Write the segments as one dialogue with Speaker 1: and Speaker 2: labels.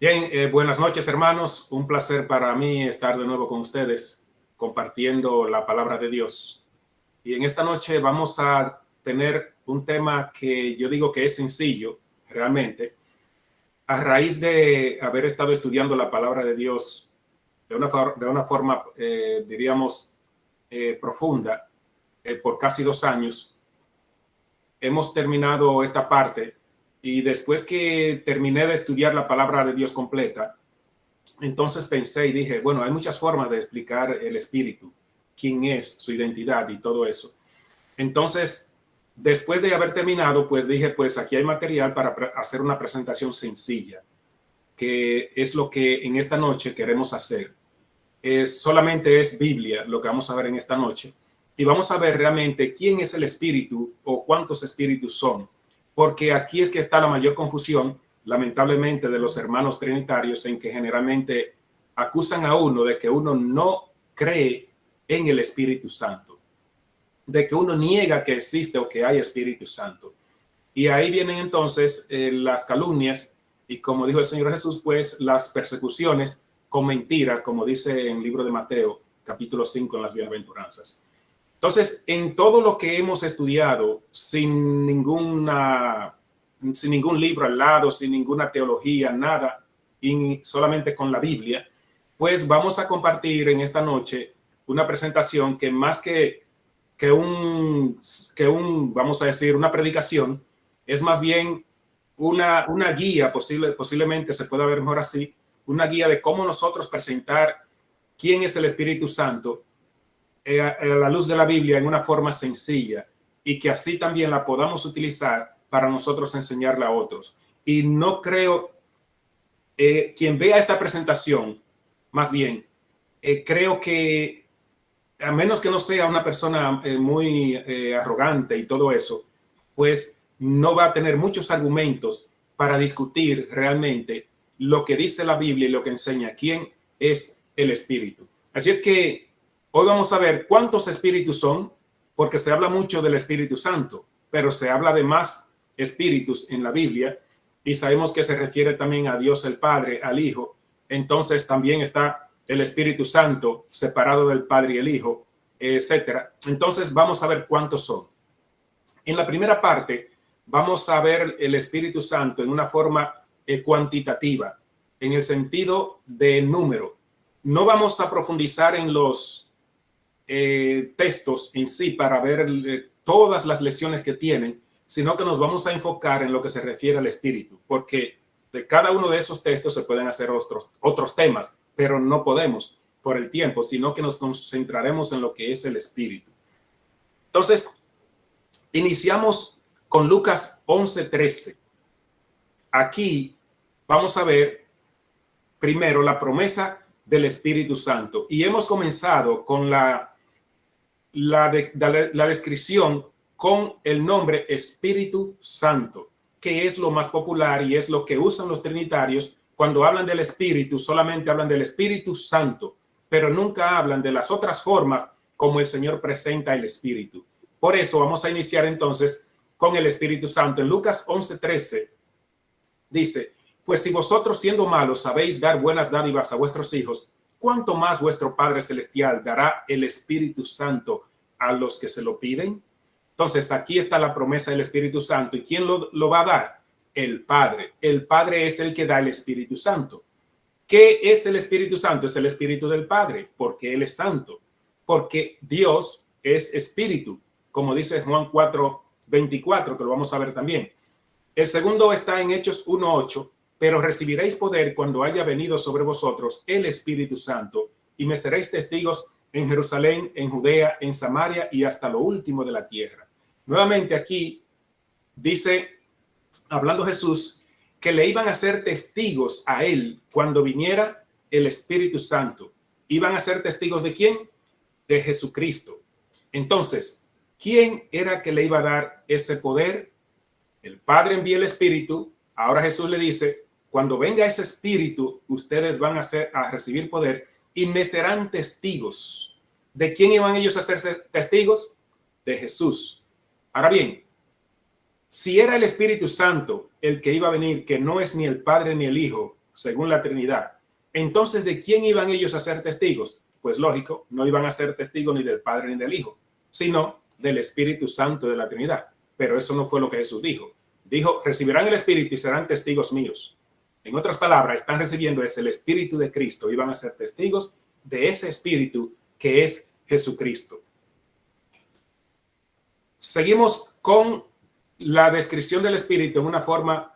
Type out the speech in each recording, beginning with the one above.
Speaker 1: Bien, buenas noches, hermanos. Un placer para mí estar de nuevo con ustedes compartiendo la palabra de Dios. Y en esta noche vamos a tener un tema que yo digo que es sencillo, realmente, a raíz de haber estado estudiando la palabra de Dios de una forma, diríamos, profunda por casi 2 años. Hemos terminado esta parte y después que terminé de estudiar la palabra de Dios completa, entonces pensé y dije, bueno, hay muchas formas de explicar el espíritu, quién es, su identidad y todo eso. Entonces, después de haber terminado, pues dije, pues aquí hay material para hacer una presentación sencilla, que es lo que en esta noche queremos hacer. Solamente es Biblia lo que vamos a ver en esta noche. Y vamos a ver realmente quién es el espíritu o cuántos espíritus son. Porque aquí es que está la mayor confusión, lamentablemente, de los hermanos trinitarios, en que generalmente acusan a uno de que uno no cree en el Espíritu Santo, de que uno niega que existe o que hay Espíritu Santo. Y ahí vienen entonces las calumnias y, como dijo el Señor Jesús, pues las persecuciones con mentiras, como dice en el libro de Mateo, capítulo 5, en las bienaventuranzas. Entonces, en todo lo que hemos estudiado, sin ningún libro al lado, sin ninguna teología, nada, y solamente con la Biblia, pues vamos a compartir en esta noche una presentación que más vamos a decir, una predicación, es más bien una guía, posiblemente se pueda ver mejor así, una guía de cómo nosotros presentar quién es el Espíritu Santo a la luz de la Biblia en una forma sencilla y que así también la podamos utilizar para nosotros enseñarla a otros. Y no creo, quien vea esta presentación, más bien, creo que a menos que no sea una persona muy arrogante y todo eso, pues no va a tener muchos argumentos para discutir realmente lo que dice la Biblia y lo que enseña quién es el Espíritu. Así es que hoy vamos a ver cuántos espíritus son, porque se habla mucho del Espíritu Santo, pero se habla de más espíritus en la Biblia y sabemos que se refiere también a Dios el Padre, al Hijo. Entonces también está el Espíritu Santo separado del Padre y el Hijo, etcétera. Entonces vamos a ver cuántos son. En la primera parte vamos a ver el Espíritu Santo en una forma cuantitativa, en el sentido de número. No vamos a profundizar en los textos en sí para ver todas las lecciones que tienen, sino que nos vamos a enfocar en lo que se refiere al Espíritu, porque de cada uno de esos textos se pueden hacer otros temas, pero no podemos por el tiempo, sino que nos concentraremos en lo que es el Espíritu. Entonces, iniciamos con Lucas 11:13. Aquí vamos a ver primero la promesa del Espíritu Santo y hemos comenzado con la descripción con el nombre Espíritu Santo, que es lo más popular y es lo que usan los trinitarios cuando hablan del Espíritu. Solamente hablan del Espíritu Santo, pero nunca hablan de las otras formas como el Señor presenta el Espíritu. Por eso vamos a iniciar entonces con el Espíritu Santo. En Lucas 11:13 dice, pues si vosotros siendo malos sabéis dar buenas dádivas a vuestros hijos, ¿cuánto más vuestro Padre Celestial dará el Espíritu Santo a los que se lo piden? Entonces, aquí está la promesa del Espíritu Santo. ¿Y quién lo va a dar? El Padre. El Padre es el que da el Espíritu Santo. ¿Qué es el Espíritu Santo? Es el Espíritu del Padre, porque Él es santo. Porque Dios es Espíritu, como dice Juan 4:24, que lo vamos a ver también. El segundo está en Hechos 1:8. Pero recibiréis poder cuando haya venido sobre vosotros el Espíritu Santo, y me seréis testigos en Jerusalén, en Judea, en Samaria y hasta lo último de la tierra. Nuevamente aquí dice, hablando Jesús, que le iban a ser testigos a él cuando viniera el Espíritu Santo. ¿Iban a ser testigos de quién? De Jesucristo. Entonces, ¿quién era que le iba a dar ese poder? El Padre envía el Espíritu. Ahora Jesús le dice, cuando venga ese Espíritu, ustedes van a recibir poder y me serán testigos. ¿De quién iban ellos a hacerse testigos? De Jesús. Ahora bien, si era el Espíritu Santo el que iba a venir, que no es ni el Padre ni el Hijo, según la Trinidad. Entonces, ¿de quién iban ellos a ser testigos? Pues lógico, no iban a ser testigos ni del Padre ni del Hijo, sino del Espíritu Santo de la Trinidad. Pero eso no fue lo que Jesús dijo. Dijo, recibirán el Espíritu y serán testigos míos. En otras palabras, están recibiendo el Espíritu de Cristo y van a ser testigos de ese Espíritu que es Jesucristo. Seguimos con la descripción del Espíritu en una forma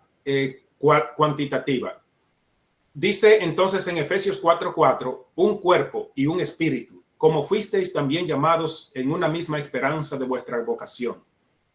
Speaker 1: cuantitativa. Dice entonces en Efesios 4:4, un cuerpo y un espíritu, como fuisteis también llamados en una misma esperanza de vuestra vocación.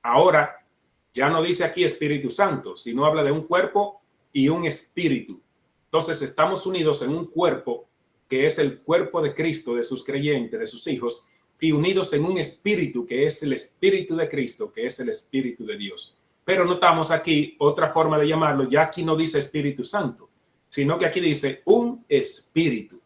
Speaker 1: Ahora, ya no dice aquí Espíritu Santo, sino habla de un cuerpo y un espíritu. Entonces estamos unidos en un cuerpo que es el cuerpo de Cristo, de sus creyentes, de sus hijos, y unidos en un espíritu que es el Espíritu de Cristo, que es el Espíritu de Dios. Pero notamos aquí otra forma de llamarlo, ya aquí no dice Espíritu Santo, sino que aquí dice un espíritu.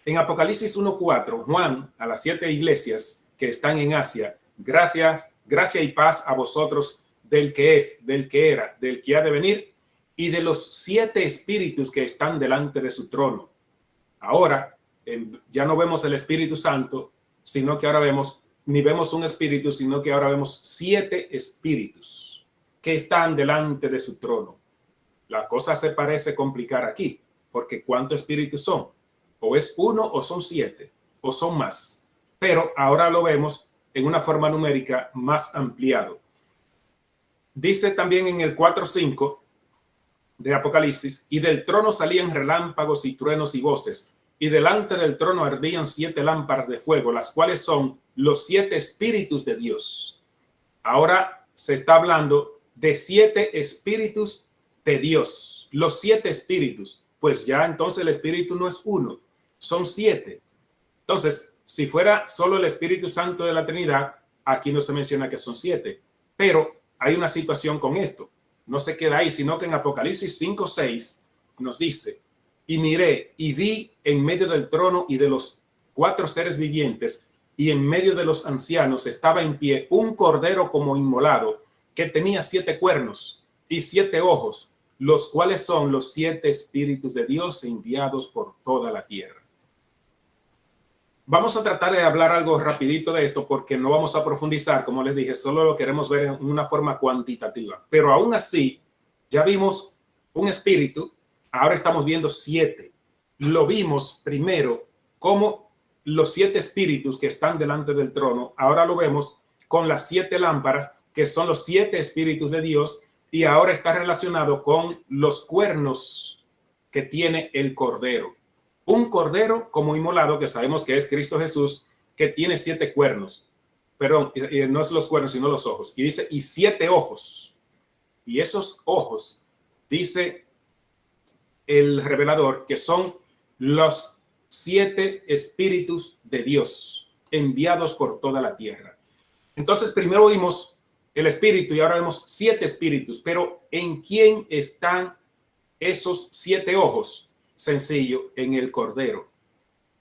Speaker 1: En Apocalipsis 1:4, Juan, a las 7 iglesias que están en Asia, gracia y paz a vosotros del que es, del que era, del que ha de venir, y de los 7 espíritus que están delante de su trono. Ahora, ya no vemos el Espíritu Santo, sino que ahora ni vemos un espíritu, sino que ahora vemos 7 espíritus que están delante de su trono. La cosa se parece complicar aquí, porque ¿cuántos espíritus son? O es uno o son 7, o son más. Pero ahora lo vemos en una forma numérica más ampliado. Dice también en el 4:5 de Apocalipsis, y del trono salían relámpagos y truenos y voces, y delante del trono ardían 7 lámparas de fuego, las cuales son los 7 espíritus de Dios. Ahora se está hablando de 7 espíritus de Dios, los 7 espíritus, pues ya entonces el espíritu no es uno, son 7. Entonces, si fuera solo el Espíritu Santo de la Trinidad, aquí no se menciona que son 7, pero hay una situación con esto. No se queda ahí, sino que en Apocalipsis 5:6 nos dice, y miré y vi en medio del trono y de los 4 seres vivientes y en medio de los ancianos estaba en pie un cordero como inmolado que tenía 7 cuernos y 7 ojos, los cuales son los 7 espíritus de Dios enviados por toda la tierra. Vamos a tratar de hablar algo rapidito de esto porque no vamos a profundizar, como les dije, solo lo queremos ver en una forma cuantitativa. Pero aún así, ya vimos un espíritu, ahora estamos viendo 7. Lo vimos primero como los 7 espíritus que están delante del trono, ahora lo vemos con las 7 lámparas, que son los 7 espíritus de Dios, y ahora está relacionado con los cuernos que tiene el cordero. Un cordero como inmolado, que sabemos que es Cristo Jesús, que tiene 7 cuernos. Perdón, no es los cuernos, sino los ojos. Y dice, y 7 ojos. Y esos ojos, dice el revelador, que son los 7 espíritus de Dios, enviados por toda la tierra. Entonces, primero vimos el espíritu y ahora vemos 7 espíritus. Pero ¿en quién están esos 7 ojos? Sencillo, en el cordero.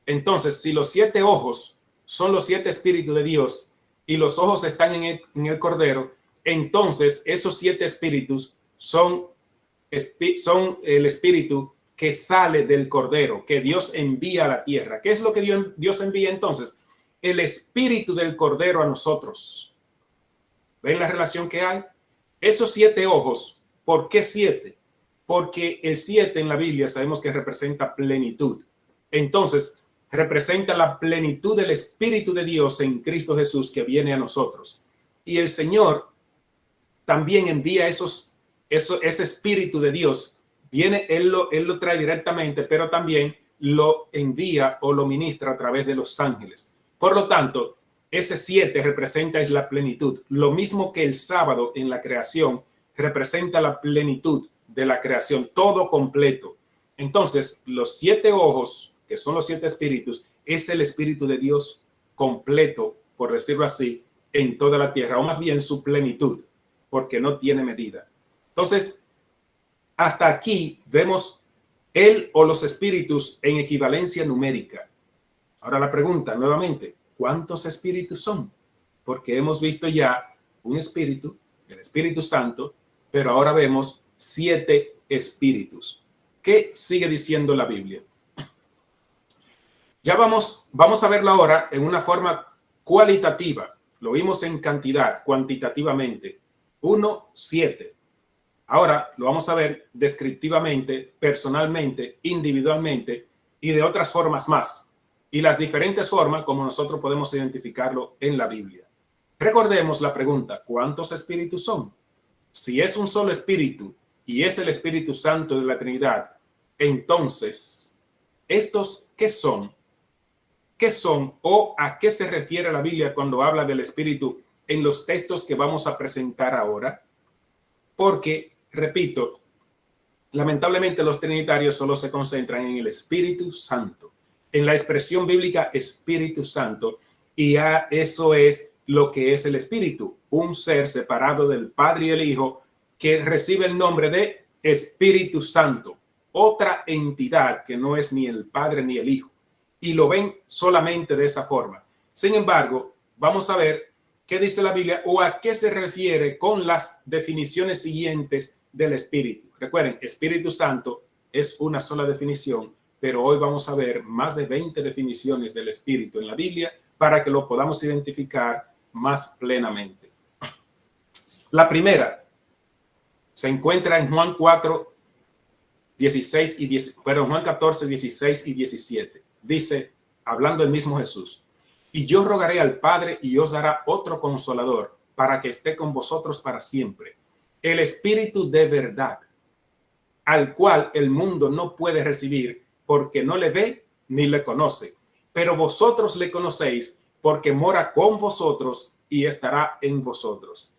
Speaker 1: Entonces, si los 7 ojos son los 7 espíritus de Dios y los ojos están en el cordero, entonces esos 7 espíritus son el espíritu que sale del cordero, que Dios envía a la tierra. ¿Qué es lo que Dios envía entonces? El espíritu del cordero a nosotros. ¿Ven la relación que hay? Esos 7 ojos, ¿por qué 7? Porque el 7 en la Biblia sabemos que representa plenitud. Entonces, representa la plenitud del Espíritu de Dios en Cristo Jesús que viene a nosotros. Y el Señor también envía ese Espíritu de Dios. Viene, Él lo trae directamente, pero también lo envía o lo ministra a través de los ángeles. Por lo tanto, ese 7 representa es la plenitud. Lo mismo que el sábado en la creación representa la plenitud de la creación, todo completo. Entonces, los 7 ojos, que son los 7 espíritus, es el Espíritu de Dios completo, por decirlo así, en toda la tierra, o más bien su plenitud, porque no tiene medida. Entonces, hasta aquí vemos él o los espíritus en equivalencia numérica. Ahora la pregunta nuevamente, ¿cuántos espíritus son? Porque hemos visto ya un espíritu, el Espíritu Santo, pero ahora vemos 7 espíritus. ¿Qué sigue diciendo la Biblia? Ya vamos a verlo ahora en una forma cualitativa. Lo vimos en cantidad, cuantitativamente. 1, 7. Ahora lo vamos a ver descriptivamente, personalmente, individualmente y de otras formas más. Y las diferentes formas como nosotros podemos identificarlo en la Biblia. Recordemos la pregunta, ¿cuántos espíritus son? Si es un solo espíritu y es el Espíritu Santo de la Trinidad, entonces, ¿estos qué son? ¿Qué son o a qué se refiere la Biblia cuando habla del Espíritu en los textos que vamos a presentar ahora? Porque, repito, lamentablemente los trinitarios solo se concentran en el Espíritu Santo, en la expresión bíblica Espíritu Santo, y ya eso es lo que es el Espíritu, un ser separado del Padre y el Hijo que recibe el nombre de Espíritu Santo, otra entidad que no es ni el Padre ni el Hijo, y lo ven solamente de esa forma. Sin embargo, vamos a ver qué dice la Biblia o a qué se refiere con las definiciones siguientes del Espíritu. Recuerden, Espíritu Santo es una sola definición, pero hoy vamos a ver más de 20 definiciones del Espíritu en la Biblia para que lo podamos identificar más plenamente. La primera se encuentra en Juan 4, 16 y 10, pero en Juan 14, 16 y 17. Dice, hablando el mismo Jesús, y yo rogaré al Padre y os dará otro consolador para que esté con vosotros para siempre, el Espíritu de verdad, al cual el mundo no puede recibir porque no le ve ni le conoce, pero vosotros le conocéis porque mora con vosotros y estará en vosotros.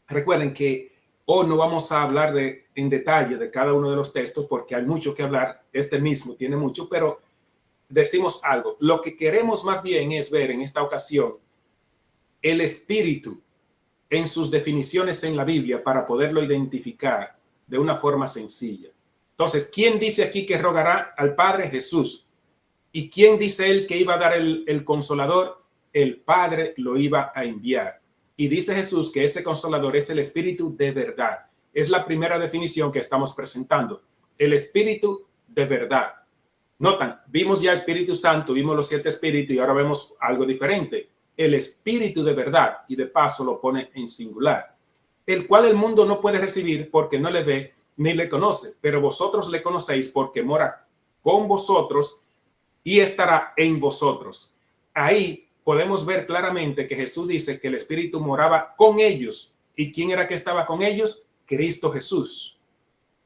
Speaker 1: Recuerden que hoy no vamos a hablar en detalle de cada uno de los textos porque hay mucho que hablar, este mismo tiene mucho, pero decimos algo. Lo que queremos más bien es ver en esta ocasión el Espíritu en sus definiciones en la Biblia para poderlo identificar de una forma sencilla. Entonces, ¿quién dice aquí que rogará al Padre? Jesús. ¿Y quién dice él que iba a dar el consolador? El Padre lo iba a enviar. Y dice Jesús que ese consolador es el Espíritu de verdad. Es la primera definición que estamos presentando. El Espíritu de verdad. Notan, vimos ya Espíritu Santo, vimos los 7 espíritus y ahora vemos algo diferente. El Espíritu de verdad, y de paso lo pone en singular, el cual el mundo no puede recibir porque no le ve ni le conoce, pero vosotros le conocéis porque mora con vosotros y estará en vosotros. Ahí podemos ver claramente que Jesús dice que el Espíritu moraba con ellos. ¿Y quién era que estaba con ellos? Cristo Jesús.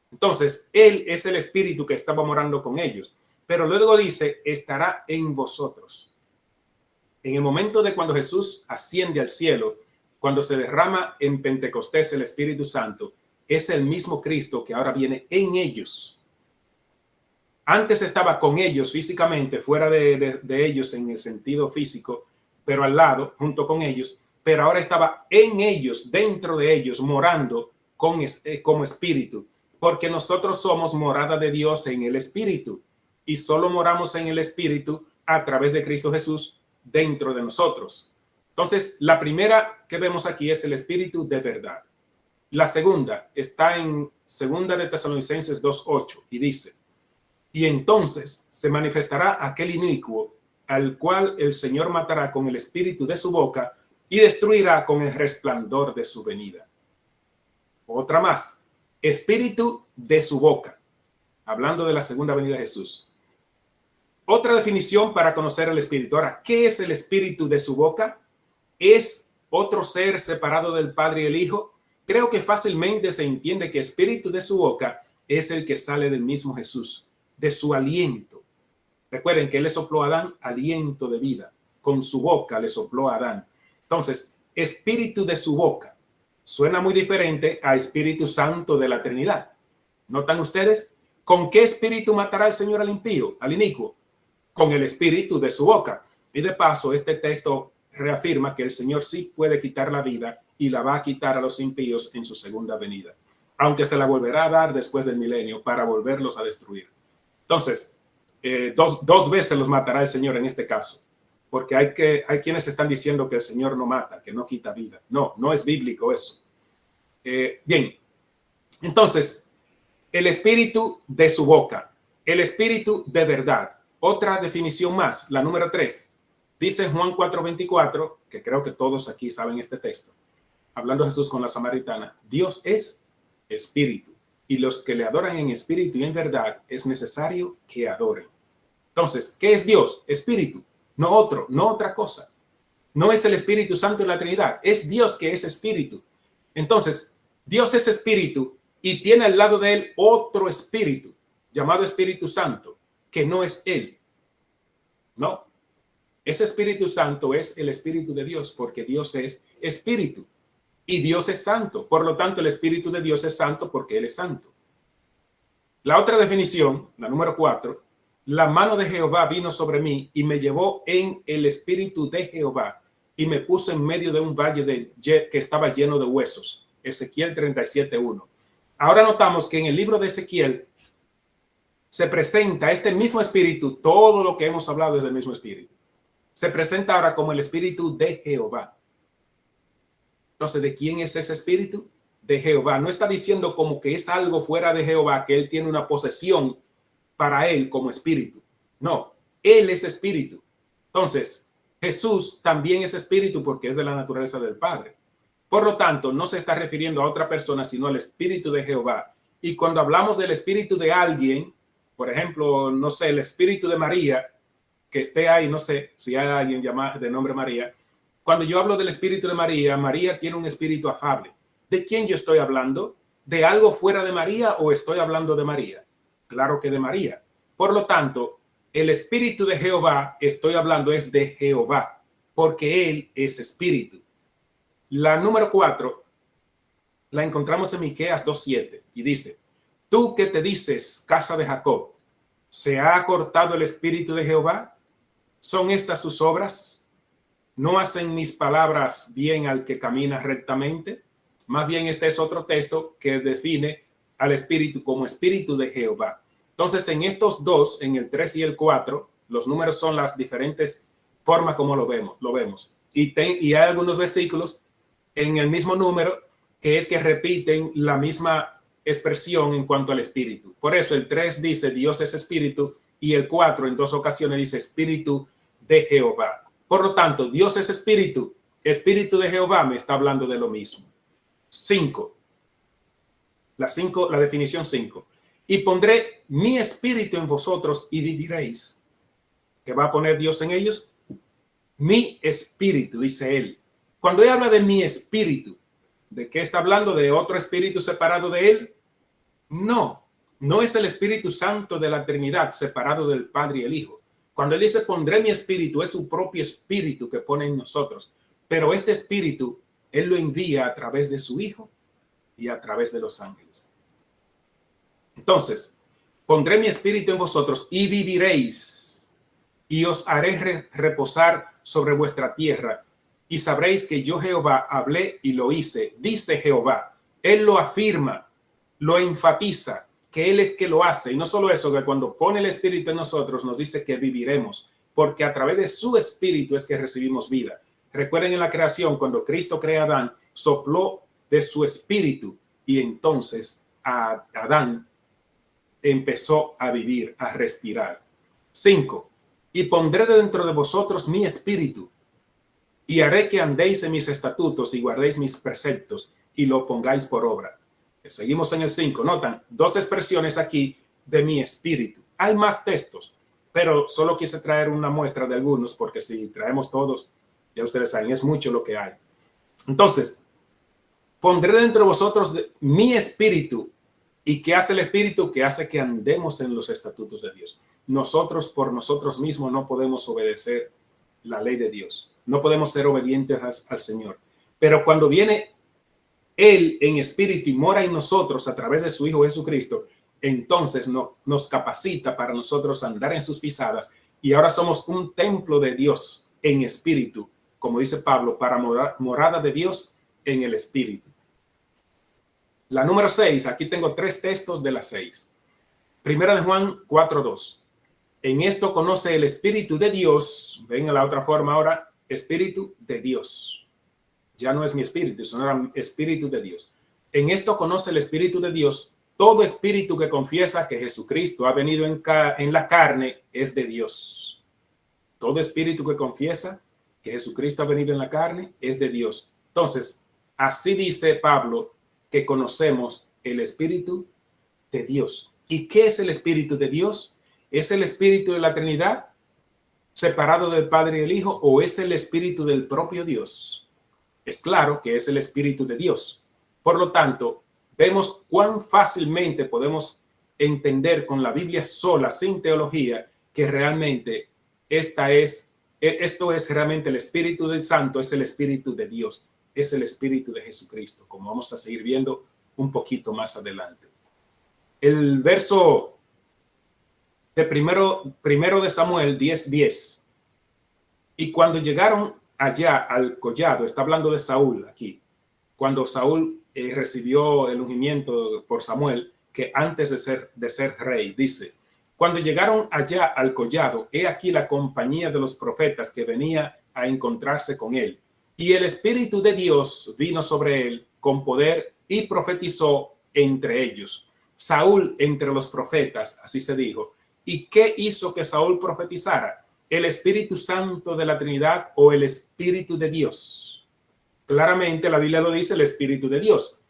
Speaker 1: Entonces, Él es el Espíritu que estaba morando con ellos. Pero luego dice, estará en vosotros. En el momento de cuando Jesús asciende al cielo, cuando se derrama en Pentecostés el Espíritu Santo, es el mismo Cristo que ahora viene en ellos. Antes estaba con ellos físicamente, fuera de ellos en el sentido físico, pero al lado, junto con ellos, pero ahora estaba en ellos, dentro de ellos, morando como espíritu, porque nosotros somos morada de Dios en el Espíritu. Y solo moramos en el Espíritu a través de Cristo Jesús dentro de nosotros. Entonces, la primera que vemos aquí es el Espíritu de verdad. La segunda está en 2 de Tesalonicenses 2:8 y dice, y entonces se manifestará aquel inicuo al cual el Señor matará con el espíritu de su boca y destruirá con el resplandor de su venida. Otra más, espíritu de su boca, hablando de la segunda venida de Jesús. Otra definición para conocer el Espíritu. Ahora, ¿qué es el Espíritu de su boca? ¿Es otro ser separado del Padre y el Hijo? Creo que fácilmente se entiende que Espíritu de su boca es el que sale del mismo Jesús, de su aliento. Recuerden que Él le sopló a Adán aliento de vida. Con su boca le sopló a Adán. Entonces, Espíritu de su boca suena muy diferente a Espíritu Santo de la Trinidad. ¿Notan ustedes? ¿Con qué espíritu matará el Señor al impío, al inicuo? Con el espíritu de su boca. Y de paso, este texto reafirma que el Señor sí puede quitar la vida y la va a quitar a los impíos en su segunda venida, aunque se la volverá a dar después del milenio para volverlos a destruir. Entonces, dos veces los matará el Señor en este caso, porque hay quienes están diciendo que el Señor no mata, que no quita vida. No, no es bíblico eso. Bien, entonces, el espíritu de su boca, el espíritu de verdad. Otra definición más, la número 3. Dice en Juan 4:24, que creo que todos aquí saben este texto, hablando Jesús con la samaritana, Dios es espíritu, y los que le adoran en espíritu y en verdad es necesario que adoren. Entonces, ¿qué es Dios? Espíritu, no otro, no otra cosa. No es el Espíritu Santo en la Trinidad, es Dios que es espíritu. Entonces, Dios es espíritu y tiene al lado de él otro espíritu llamado Espíritu Santo, que no es él. No, ese Espíritu Santo es el Espíritu de Dios, porque Dios es espíritu y Dios es santo. Por lo tanto, el Espíritu de Dios es santo porque él es santo. La otra definición, la número 4, la mano de Jehová vino sobre mí y me llevó en el espíritu de Jehová y me puso en medio de un valle que estaba lleno de huesos. Ezequiel 37:1. Ahora notamos que en el libro de Ezequiel se presenta este mismo espíritu, todo lo que hemos hablado es del mismo espíritu. Se presenta ahora como el espíritu de Jehová. Entonces, ¿de quién es ese espíritu? De Jehová. No está diciendo como que es algo fuera de Jehová, que él tiene una posesión para él como espíritu. No, él es espíritu. Entonces, Jesús también es espíritu porque es de la naturaleza del Padre. Por lo tanto, no se está refiriendo a otra persona, sino al espíritu de Jehová. Y cuando hablamos del espíritu de alguien, por ejemplo, no sé, el espíritu de María, que esté ahí, no sé si hay alguien llamado de nombre María. Cuando yo hablo del espíritu de María, María tiene un espíritu afable. ¿De quién yo estoy hablando? ¿De algo fuera de María o estoy hablando de María? Claro que de María. Por lo tanto, el espíritu de Jehová, estoy hablando es de Jehová, porque él es espíritu. La número 4 la encontramos en Miqueas 2:7 y dice: tú que te dices casa de Jacob, ¿se ha acortado el espíritu de Jehová? ¿Son estas sus obras? ¿No hacen mis palabras bien al que camina rectamente? Más bien este es otro texto que define al espíritu como espíritu de Jehová. Entonces en estos dos, en el 3 y el 4, los números son las diferentes formas como lo vemos. Y hay algunos versículos en el mismo número que es que repiten la misma expresión en cuanto al espíritu. Por eso el 3 dice Dios es espíritu y el 4 en dos ocasiones dice espíritu de Jehová. Por lo tanto, Dios es espíritu, espíritu de Jehová me está hablando de lo mismo. 5. La definición 5. Y pondré mi espíritu en vosotros y viviréis. ¿Qué va a poner Dios en ellos? Mi espíritu, dice él. Cuando él habla de mi espíritu, ¿de qué está hablando? ¿De otro espíritu separado de él? No, no es el Espíritu Santo de la Trinidad separado del Padre y el Hijo. Cuando él dice pondré mi espíritu, es su propio espíritu que pone en nosotros. Pero este espíritu, él lo envía a través de su Hijo y a través de los ángeles. Entonces, pondré mi espíritu en vosotros y viviréis, y os haré reposar sobre vuestra tierra, y sabréis que yo Jehová hablé y lo hice, dice Jehová. Él lo afirma, lo enfatiza, que él es que lo hace. Y no solo eso, que cuando pone el espíritu en nosotros nos dice que viviremos, porque a través de su espíritu es que recibimos vida. Recuerden en la creación, cuando Cristo crea a Adán, sopló de su espíritu y entonces a Adán empezó a vivir, a respirar. 5. Y pondré dentro de vosotros mi espíritu y haré que andéis en mis estatutos y guardéis mis preceptos y lo pongáis por obra. Seguimos en el 5. Notan dos expresiones aquí de mi espíritu. Hay más textos, pero solo quise traer una muestra de algunos porque si traemos todos, ya ustedes saben, es mucho lo que hay. Entonces, pondré dentro de vosotros mi espíritu. ¿Y qué hace el espíritu? Que hace que andemos en los estatutos de Dios. Nosotros por nosotros mismos no podemos obedecer la ley de Dios. No podemos ser obedientes al Señor. Pero cuando viene Él en espíritu y mora en nosotros a través de su Hijo Jesucristo, entonces nos capacita para nosotros andar en sus pisadas. Y ahora somos un templo de Dios en espíritu, como dice Pablo, para morada de Dios en el espíritu. La número 6, aquí tengo 3 textos de las 6. Primera de Juan 4:2. En esto conoce el Espíritu de Dios. Ven a la otra forma ahora, Espíritu de Dios. Ya no es mi espíritu, sino el Espíritu de Dios. En esto conoce el Espíritu de Dios todo espíritu que confiesa que Jesucristo ha venido en la carne es de Dios. Todo espíritu que confiesa que Jesucristo ha venido en la carne es de Dios. Entonces, así dice Pablo que conocemos el Espíritu de Dios. ¿Y qué es el Espíritu de Dios? ¿Es el Espíritu de la Trinidad separado del Padre y el Hijo o es el Espíritu del propio Dios? Es claro que es el Espíritu de Dios. Por lo tanto, vemos cuán fácilmente podemos entender con la Biblia sola, sin teología, que realmente esto es realmente el Espíritu del Santo, es el Espíritu de Dios, es el Espíritu de Jesucristo, como vamos a seguir viendo un poquito más adelante. El verso de primero de Samuel 10:10. Y cuando llegaron allá al collado, está hablando de Saúl aquí, cuando Saúl recibió el ungimiento por Samuel, que antes de ser rey, dice, cuando llegaron allá al collado, he aquí la compañía de los profetas que venía a encontrarse con él. Y el Espíritu de Dios vino sobre él con poder y profetizó entre ellos. Saúl entre los profetas, así se dijo. ¿Y qué hizo que Saúl profetizara? ¿El Espíritu Santo de la Trinidad o el Espíritu de Dios? Claramente la Biblia lo dice, el Espíritu de Dios.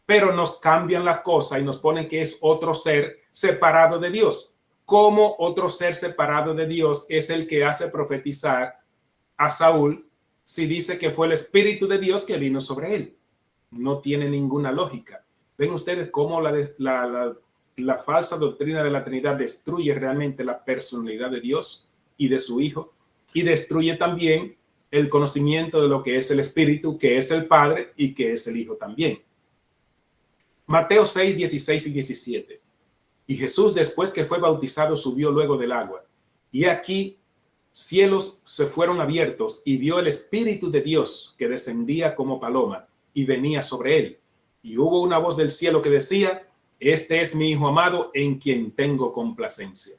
Speaker 1: Pero nos cambian las cosas y nos ponen que es otro ser separado de Dios. ¿Cómo otro ser separado de Dios es el que hace profetizar a Saúl si dice que fue el Espíritu de Dios que vino sobre él? No tiene ninguna lógica. ¿Ven ustedes cómo la falsa doctrina de la Trinidad destruye realmente la personalidad de Dios y de su Hijo? Y destruye también el conocimiento de lo que es el Espíritu, que es el Padre y que es el Hijo también. Mateo 6, 16 y 17. Y Jesús, después que fue bautizado, subió luego del agua. Y aquí cielos se fueron abiertos y vio el Espíritu de Dios que descendía como paloma y venía sobre él. Y hubo una voz del cielo que decía, este es mi Hijo amado en quien tengo complacencia.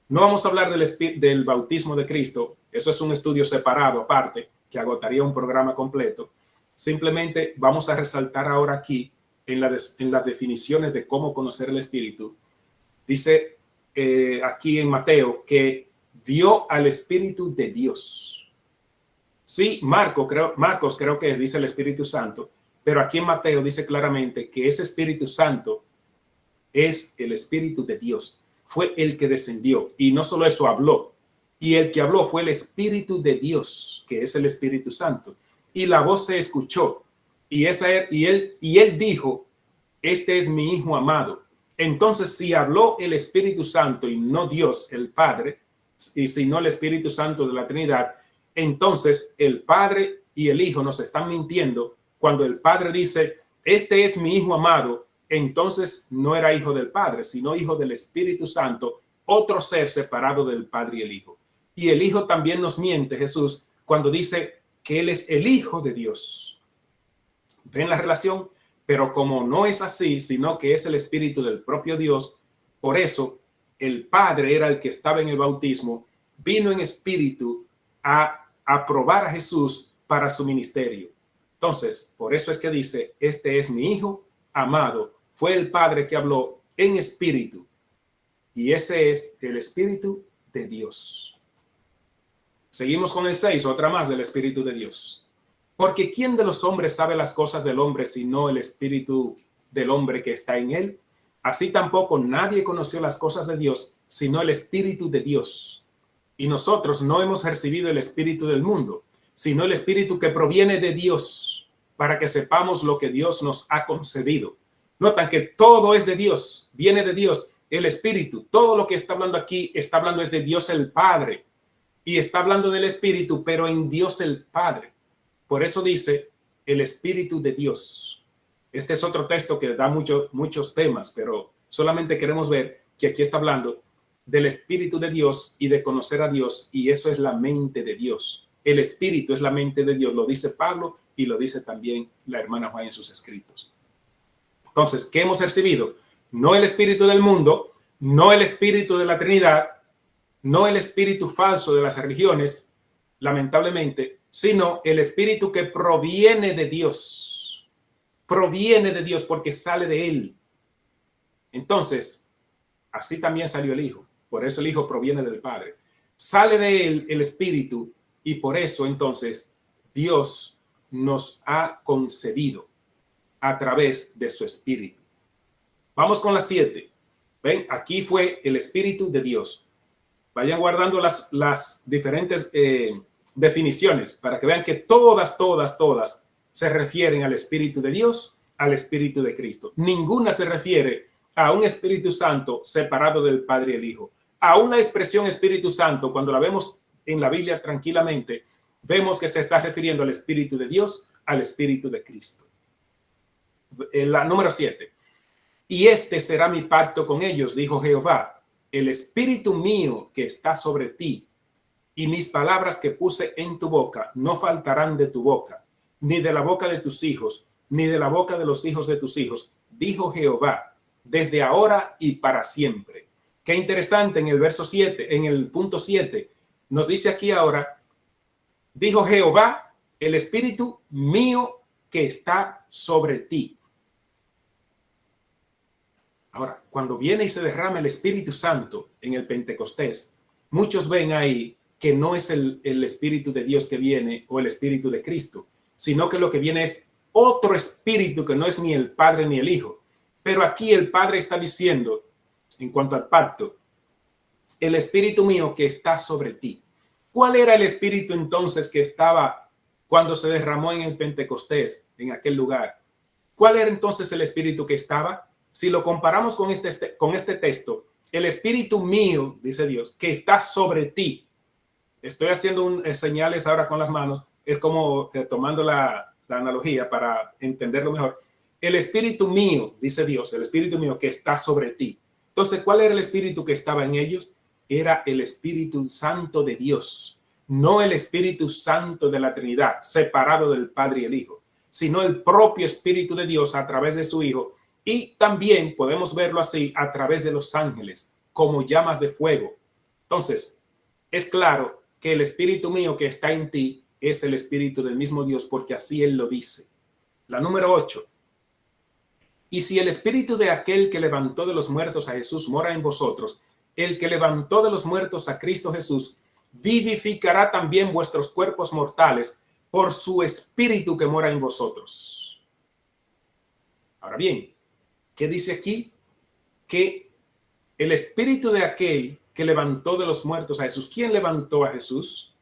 Speaker 1: No vamos a hablar del bautismo de Cristo. Eso es un estudio separado aparte que agotaría un programa completo. Simplemente vamos a resaltar ahora aquí en las definiciones de cómo conocer el Espíritu. Dice aquí en Mateo que vio al Espíritu de Dios. Sí, Marcos creo que dice el Espíritu Santo, pero aquí en Mateo dice claramente que ese Espíritu Santo es el Espíritu de Dios. Fue el que descendió y no solo eso habló. Y el que habló fue el Espíritu de Dios, que es el Espíritu Santo. Y la voz se escuchó y él dijo, este es mi Hijo amado. Entonces, si habló el Espíritu Santo y no Dios, el Padre, y si no el Espíritu Santo de la Trinidad, entonces el Padre y el Hijo nos están mintiendo cuando el Padre dice, este es mi Hijo amado, entonces no era hijo del Padre, sino hijo del Espíritu Santo, otro ser separado del Padre y el Hijo. Y el Hijo también nos miente, Jesús, cuando dice que Él es el Hijo de Dios. ¿Ven la relación? Pero como no es así, sino que es el Espíritu del propio Dios, por eso el Padre era el que estaba en el bautismo, vino en espíritu a aprobar a Jesús para su ministerio. Entonces, por eso es que dice, este es mi Hijo amado. Fue el Padre que habló en espíritu. Y ese es el Espíritu de Dios. Seguimos con el 6, otra más del Espíritu de Dios. Porque ¿quién de los hombres sabe las cosas del hombre sino el Espíritu del hombre que está en él? Así tampoco nadie conoció las cosas de Dios sino el Espíritu de Dios. Y nosotros no hemos recibido el Espíritu del mundo, sino el Espíritu que proviene de Dios, para que sepamos lo que Dios nos ha concedido. Notan que todo es de Dios, viene de Dios, el Espíritu. Todo lo que está hablando aquí, está hablando es de Dios el Padre. Y está hablando del Espíritu, pero en Dios el Padre. Por eso dice el Espíritu de Dios. Este es otro texto que da muchos temas, pero solamente queremos ver que aquí está hablando del Espíritu de Dios y de conocer a Dios, y eso es la mente de Dios. El Espíritu es la mente de Dios, lo dice Pablo y lo dice también la hermana Juan en sus escritos. Entonces, ¿qué hemos recibido? No el espíritu del mundo, no el espíritu de la Trinidad, no el espíritu falso de las religiones, lamentablemente, sino el espíritu que proviene de Dios. Proviene de Dios porque sale de Él. Entonces, así también salió el Hijo. Por eso el Hijo proviene del Padre. Sale de él el Espíritu y por eso entonces Dios nos ha concedido a través de su Espíritu. Vamos con la 7. ¿Ven? Aquí fue el Espíritu de Dios. Vayan guardando las diferentes definiciones para que vean que todas se refieren al Espíritu de Dios, al Espíritu de Cristo. Ninguna se refiere a un Espíritu Santo separado del Padre y el Hijo. Aún la expresión Espíritu Santo, cuando la vemos en la Biblia tranquilamente, vemos que se está refiriendo al Espíritu de Dios, al Espíritu de Cristo. La número 7. Y este será mi pacto con ellos, dijo Jehová, el Espíritu mío que está sobre ti y mis palabras que puse en tu boca no faltarán de tu boca, ni de la boca de tus hijos, ni de la boca de los hijos de tus hijos, dijo Jehová, desde ahora y para siempre. Qué interesante, en el verso 7, en el punto 7, nos dice aquí ahora, dijo Jehová, el Espíritu mío que está sobre ti. Ahora, cuando viene y se derrama el Espíritu Santo en el Pentecostés, muchos ven ahí que no es el Espíritu de Dios que viene o el Espíritu de Cristo, sino que lo que viene es otro Espíritu que no es ni el Padre ni el Hijo. Pero aquí el Padre está diciendo, en cuanto al pacto, el Espíritu mío que está sobre ti. ¿Cuál era el Espíritu entonces que estaba cuando se derramó en el Pentecostés, en aquel lugar? ¿Cuál era entonces el Espíritu que estaba? Si lo comparamos con este texto, el Espíritu mío, dice Dios, que está sobre ti. Estoy haciendo señales ahora con las manos. Es como tomando la analogía para entenderlo mejor. El Espíritu mío, dice Dios, el Espíritu mío que está sobre ti. Entonces, ¿cuál era el Espíritu que estaba en ellos? Era el Espíritu Santo de Dios, no el Espíritu Santo de la Trinidad, separado del Padre y el Hijo, sino el propio Espíritu de Dios a través de su Hijo. Y también podemos verlo así a través de los ángeles, como llamas de fuego. Entonces, es claro que el Espíritu mío que está en ti es el Espíritu del mismo Dios, porque así Él lo dice. La número 8. Y si el Espíritu de aquel que levantó de los muertos a Jesús mora en vosotros, el que levantó de los muertos a Cristo Jesús, vivificará también vuestros cuerpos mortales por su Espíritu que mora en vosotros. Ahora bien, ¿qué dice aquí? Que el Espíritu de aquel que levantó de los muertos a Jesús. ¿Quién levantó a Jesús?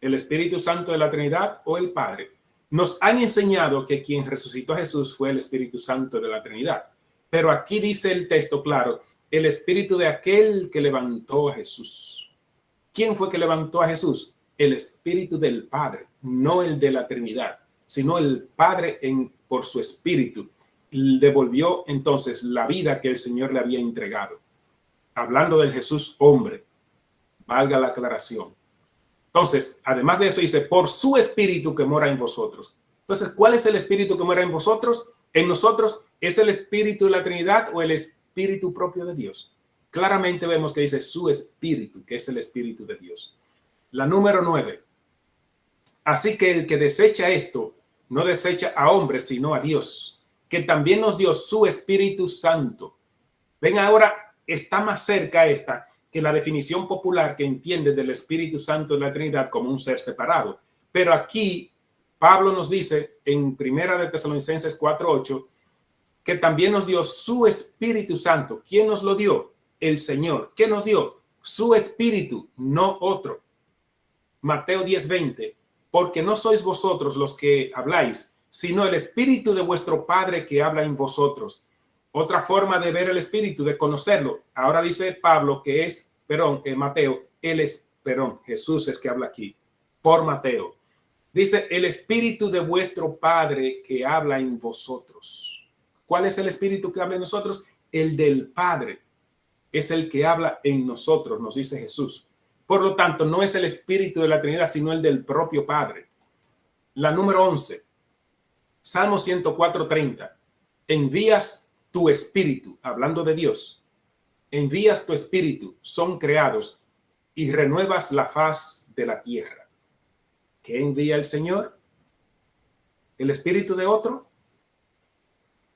Speaker 1: ¿El Espíritu Santo de la Trinidad o el Padre? Nos han enseñado que quien resucitó a Jesús fue el Espíritu Santo de la Trinidad. Pero aquí dice el texto claro, el Espíritu de aquel que levantó a Jesús. ¿Quién fue que levantó a Jesús? El Espíritu del Padre, no el de la Trinidad, sino el Padre por su Espíritu. Devolvió entonces la vida que el Señor le había entregado. Hablando del Jesús hombre, valga la aclaración. Entonces, además de eso dice, por su Espíritu que mora en vosotros. Entonces, ¿cuál es el Espíritu que mora en vosotros? En nosotros, ¿es el Espíritu de la Trinidad o el Espíritu propio de Dios? Claramente vemos que dice su Espíritu, que es el Espíritu de Dios. La número 9. Así que el que desecha esto, no desecha a hombres, sino a Dios, que también nos dio su Espíritu Santo. Ven ahora, está más cerca esta que la definición popular que entiende del Espíritu Santo de la Trinidad como un ser separado. Pero aquí Pablo nos dice en Primera de Tesalonicenses 4:8 que también nos dio su Espíritu Santo. ¿Quién nos lo dio? El Señor. ¿Qué nos dio? Su Espíritu, no otro. Mateo 10:20, porque no sois vosotros los que habláis, sino el Espíritu de vuestro Padre que habla en vosotros. Otra forma de ver el Espíritu, de conocerlo. Ahora dice Pablo que es, Mateo, Jesús es que habla aquí, por Mateo. Dice, el Espíritu de vuestro Padre que habla en vosotros. ¿Cuál es el Espíritu que habla en nosotros? El del Padre. Es el que habla en nosotros, nos dice Jesús. Por lo tanto, no es el Espíritu de la Trinidad, sino el del propio Padre. La número 11. Salmo 104:30. Envías tu Espíritu, hablando de Dios. Envías tu Espíritu, son creados, y renuevas la faz de la tierra. ¿Qué envía el Señor? ¿El Espíritu de otro?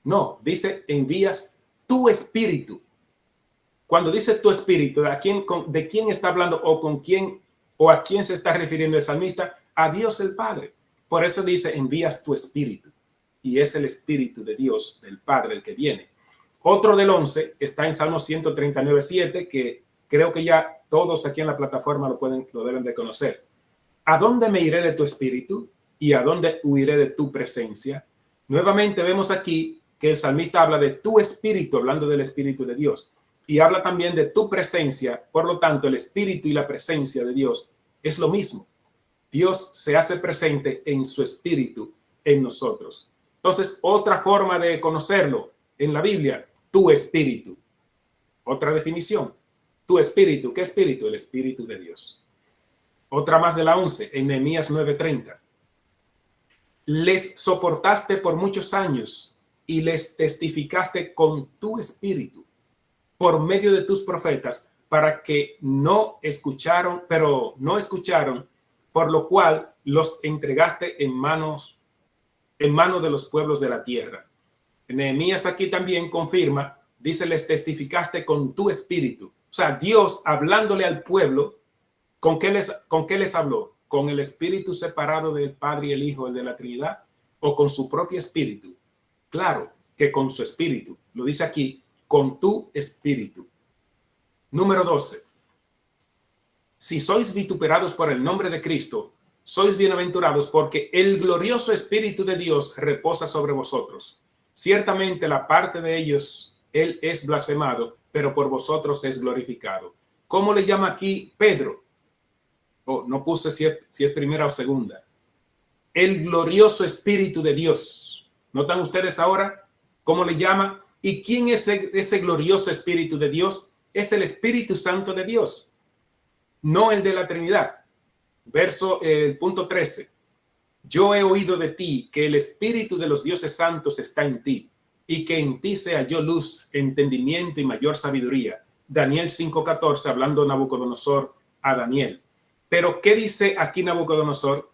Speaker 1: No, dice envías tu espíritu. Cuando dice tu espíritu, ¿de quién está hablando o con quién o a quién se está refiriendo el salmista? A Dios el Padre. Por eso dice, envías tu espíritu. Y es el espíritu de Dios, del Padre, el que viene. Otro del 11 está en Salmo 139:7, que creo que ya todos aquí en la plataforma lo deben de conocer. ¿A dónde me iré de tu espíritu? ¿Y a dónde huiré de tu presencia? Nuevamente vemos aquí que el salmista habla de tu espíritu, hablando del espíritu de Dios. Y habla también de tu presencia. Por lo tanto, el espíritu y la presencia de Dios es lo mismo. Dios se hace presente en su espíritu en nosotros. Entonces, otra forma de conocerlo en la Biblia, tu espíritu. Otra definición, tu espíritu. ¿Qué espíritu? El espíritu de Dios. Otra más de la 11, en Nehemías 9:30. Les soportaste por muchos años y les testificaste con tu espíritu por medio de tus profetas, para que no escucharon, por lo cual los entregaste en mano de los pueblos de la tierra. Nehemías aquí también confirma, dice, les testificaste con tu espíritu. O sea, Dios hablándole al pueblo, ¿con qué les habló? ¿Con el espíritu separado del Padre y el Hijo, el de la Trinidad? ¿O con su propio espíritu? Claro que con su espíritu. Lo dice aquí, con tu espíritu. Número 12. Si sois vituperados por el nombre de Cristo, sois bienaventurados porque el glorioso Espíritu de Dios reposa sobre vosotros. Ciertamente la parte de ellos, él es blasfemado, pero por vosotros es glorificado. ¿Cómo le llama aquí Pedro? No puse si es primera o segunda. El glorioso Espíritu de Dios. ¿Notan ustedes ahora cómo le llama? ¿Y quién es ese glorioso Espíritu de Dios? Es el Espíritu Santo de Dios, no el de la Trinidad. El punto 13. Yo he oído de ti que el Espíritu de los dioses santos está en ti, y que en ti se halló luz, entendimiento y mayor sabiduría. Daniel 5:14, hablando Nabucodonosor a Daniel. Pero ¿qué dice aquí Nabucodonosor?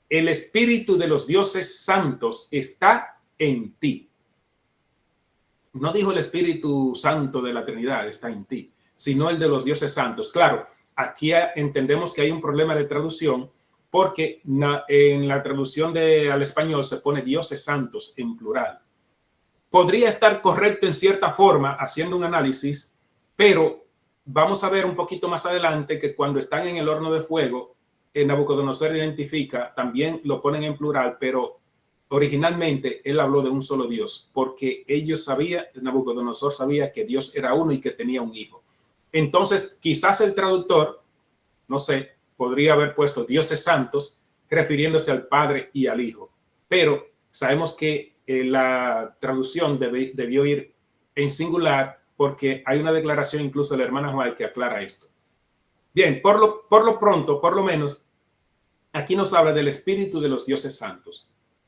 Speaker 1: El Espíritu de los dioses santos está en ti. No dijo el Espíritu Santo de la Trinidad está en ti, sino el de los dioses santos. Claro, aquí entendemos que hay un problema de traducción, porque en la traducción al español se pone dioses santos en plural. Podría estar correcto en cierta forma, haciendo un análisis, pero vamos a ver un poquito más adelante que cuando están en el horno de fuego, Nabucodonosor identifica, también lo ponen en plural, pero originalmente él habló de un solo Dios, porque Nabucodonosor sabía que Dios era uno y que tenía un hijo. Entonces, quizás el traductor, no sé, podría haber puesto dioses santos, refiriéndose al Padre y al Hijo. Pero sabemos que la traducción debió ir en singular, porque hay una declaración incluso de la hermana White que aclara esto. Bien, por lo pronto, por lo menos, aquí nos habla del espíritu de los dioses santos,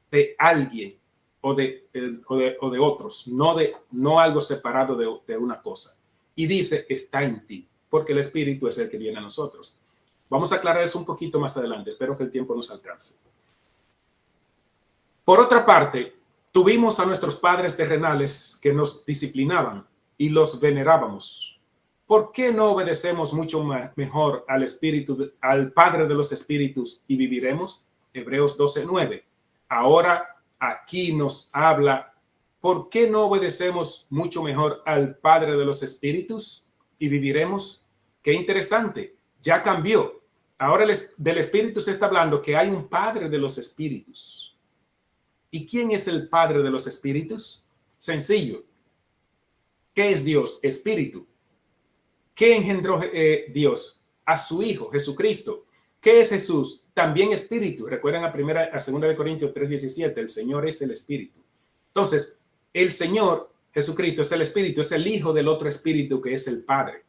Speaker 1: de alguien o de otros, no algo separado de una cosa. Y dice, está en ti, porque el espíritu es el que viene a nosotros. Vamos a aclarar eso un poquito más adelante, espero que el tiempo nos alcance. Por otra parte, tuvimos a nuestros padres terrenales que nos disciplinaban y los venerábamos. ¿Por qué no obedecemos mucho mejor al Padre de los Espíritus y viviremos? Hebreos 12:9. Ahora aquí nos habla, ¿por qué no obedecemos mucho mejor al Padre de los Espíritus y viviremos? Qué interesante, ya cambió. Ahora del Espíritu se está hablando que hay un Padre de los Espíritus. ¿Y quién es el Padre de los Espíritus? Sencillo. ¿Qué es Dios? Espíritu. ¿Qué engendró Dios? A su Hijo, Jesucristo. ¿Qué es Jesús? También Espíritu. Recuerden a 2 de Corintios 3:17, el Señor es el Espíritu. Entonces, el Señor, Jesucristo, es el Espíritu, es el Hijo del otro Espíritu que es el Padre.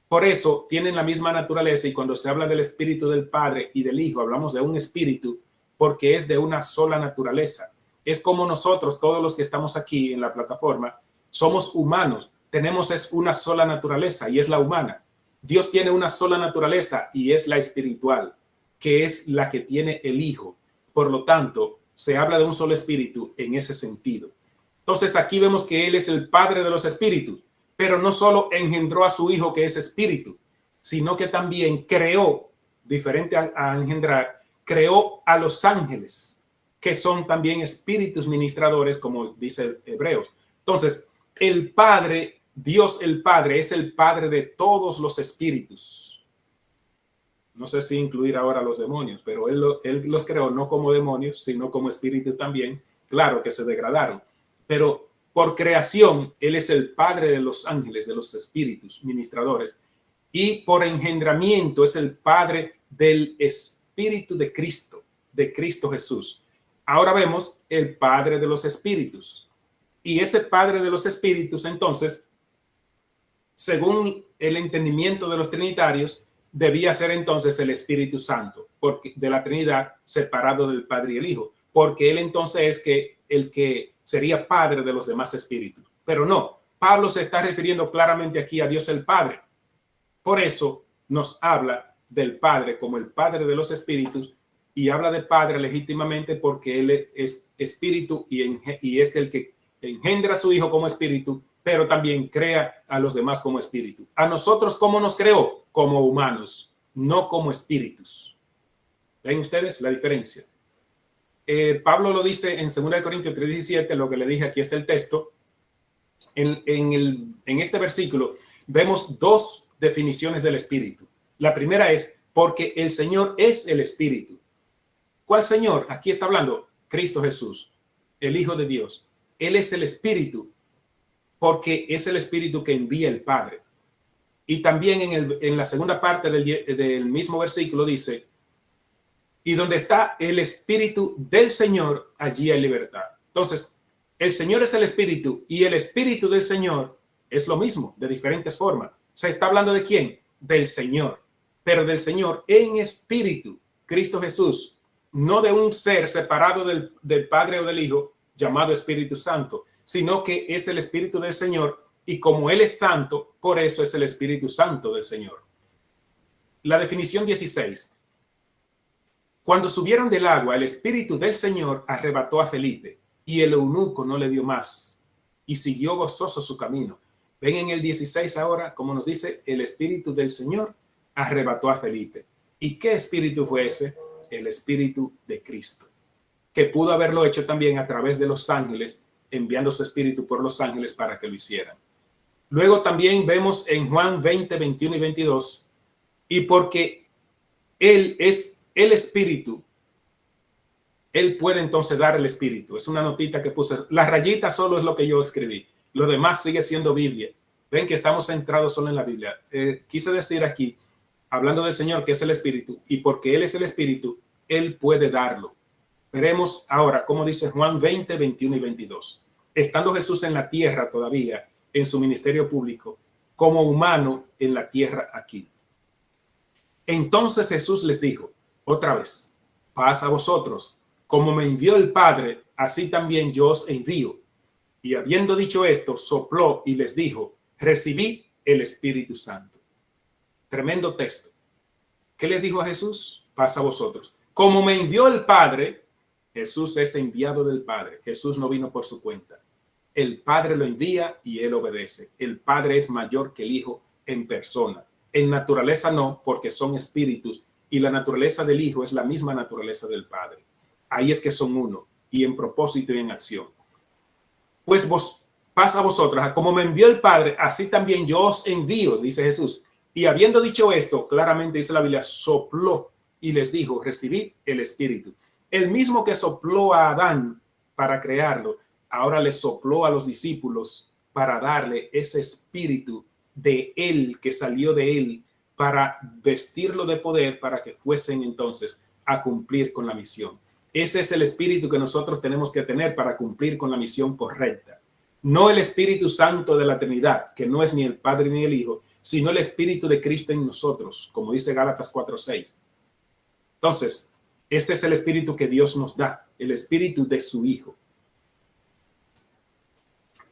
Speaker 1: Por eso tienen la misma naturaleza, y cuando se habla del Espíritu del Padre y del Hijo, hablamos de un Espíritu porque es de una sola naturaleza. Es como nosotros, todos los que estamos aquí en la plataforma, somos humanos. Tenemos una sola naturaleza y es la humana. Dios tiene una sola naturaleza y es la espiritual, que es la que tiene el Hijo. Por lo tanto, se habla de un solo espíritu en ese sentido. Entonces aquí vemos que Él es el Padre de los espíritus, pero no solo engendró a su Hijo que es espíritu, sino que también creó, diferente a engendrar, creó a los ángeles, que son también espíritus ministradores, como dice Hebreos. Entonces, el Padre, Dios el Padre, es el Padre de todos los espíritus. No sé si incluir ahora a los demonios, pero él los creó no como demonios, sino como espíritus también. Claro que se degradaron, pero por creación, Él es el Padre de los ángeles, de los espíritus ministradores, y por engendramiento es el Padre del Espíritu de Cristo Jesús. Ahora vemos el Padre de los espíritus. Y ese Padre de los espíritus, entonces, según el entendimiento de los trinitarios, debía ser entonces el Espíritu Santo, porque de la Trinidad, separado del Padre y el Hijo, porque Él entonces es el que sería Padre de los demás espíritus. Pero no, Pablo se está refiriendo claramente aquí a Dios el Padre. Por eso nos habla del Padre como el Padre de los espíritus, y habla de Padre legítimamente porque Él es espíritu y es el que engendra a su Hijo como espíritu, pero también crea a los demás como espíritu. A nosotros, ¿cómo nos creó? Como humanos, no como espíritus. ¿Ven ustedes la diferencia? Pablo lo dice en 2 Corintios 3:17, lo que le dije, aquí está el texto. En este versículo vemos dos definiciones del espíritu. La primera es porque el Señor es el espíritu. ¿Cuál Señor? Aquí está hablando Cristo Jesús, el Hijo de Dios. Él es el espíritu porque es el espíritu que envía el Padre. Y también en la segunda parte del mismo versículo dice, y donde está el espíritu del Señor, allí hay libertad. Entonces, el Señor es el espíritu y el espíritu del Señor es lo mismo, de diferentes formas. Se está hablando de quién? Del Señor, pero del Señor en espíritu, Cristo Jesús, no de un ser separado del Padre o del Hijo llamado Espíritu Santo, sino que es el espíritu del Señor, y como Él es santo, por eso es el Espíritu Santo del Señor. La definición 16. Cuando subieron del agua, el Espíritu del Señor arrebató a Felipe, y el eunuco no le dio más, y siguió gozoso su camino. Ven en el 16 ahora, como nos dice, el Espíritu del Señor arrebató a Felipe. ¿Y qué espíritu fue ese? El Espíritu de Cristo, que pudo haberlo hecho también a través de los ángeles, enviando su espíritu por los ángeles para que lo hicieran. Luego también vemos en Juan 20, 21 y 22, y porque Él es el espíritu, Él puede entonces dar el espíritu. Es una notita que puse. La rayita solo es lo que yo escribí. Lo demás sigue siendo Biblia. Ven que estamos centrados solo en la Biblia. Quise decir aquí, hablando del Señor, que es el espíritu, y porque Él es el espíritu, Él puede darlo. Veremos ahora cómo dice Juan 20, 21 y 22. Estando Jesús en la tierra todavía, en su ministerio público, como humano en la tierra aquí. Entonces Jesús les dijo, otra vez, paz a vosotros. Como me envió el Padre, así también yo os envío. Y habiendo dicho esto, sopló y les dijo, recibid el Espíritu Santo. Tremendo texto. ¿Qué les dijo a Jesús? Paz a vosotros. Como me envió el Padre, Jesús es enviado del Padre. Jesús no vino por su cuenta. El Padre lo envía y Él obedece. El Padre es mayor que el Hijo en persona. En naturaleza no, porque son espíritus, y la naturaleza del Hijo es la misma naturaleza del Padre. Ahí es que son uno, y en propósito y en acción. Pues paz a vosotras, como me envió el Padre, así también yo os envío, dice Jesús. Y habiendo dicho esto, claramente dice la Biblia, sopló y les dijo, recibid el Espíritu. El mismo que sopló a Adán para crearlo, ahora le sopló a los discípulos para darle ese espíritu de Él, que salió de Él, para vestirlo de poder, para que fuesen entonces a cumplir con la misión. Ese es el espíritu que nosotros tenemos que tener para cumplir con la misión correcta. No el Espíritu Santo de la Trinidad, que no es ni el Padre ni el Hijo, sino el Espíritu de Cristo en nosotros, como dice Gálatas 4:6. Entonces, este es el espíritu que Dios nos da, el espíritu de su Hijo.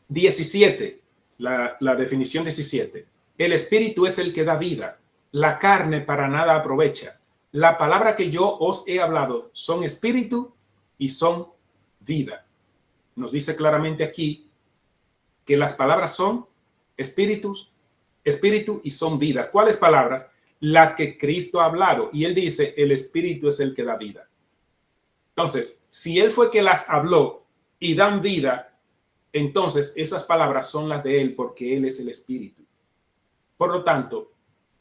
Speaker 1: 17, la definición 17. El espíritu es el que da vida. La carne para nada aprovecha. La palabra que yo os he hablado son espíritu y son vida. Nos dice claramente aquí que las palabras son espíritu y son vidas. ¿Cuáles palabras? Las que Cristo ha hablado. Y él dice, el espíritu es el que da vida. Entonces, si él fue que las habló y dan vida, entonces esas palabras son las de él porque él es el espíritu. Por lo tanto,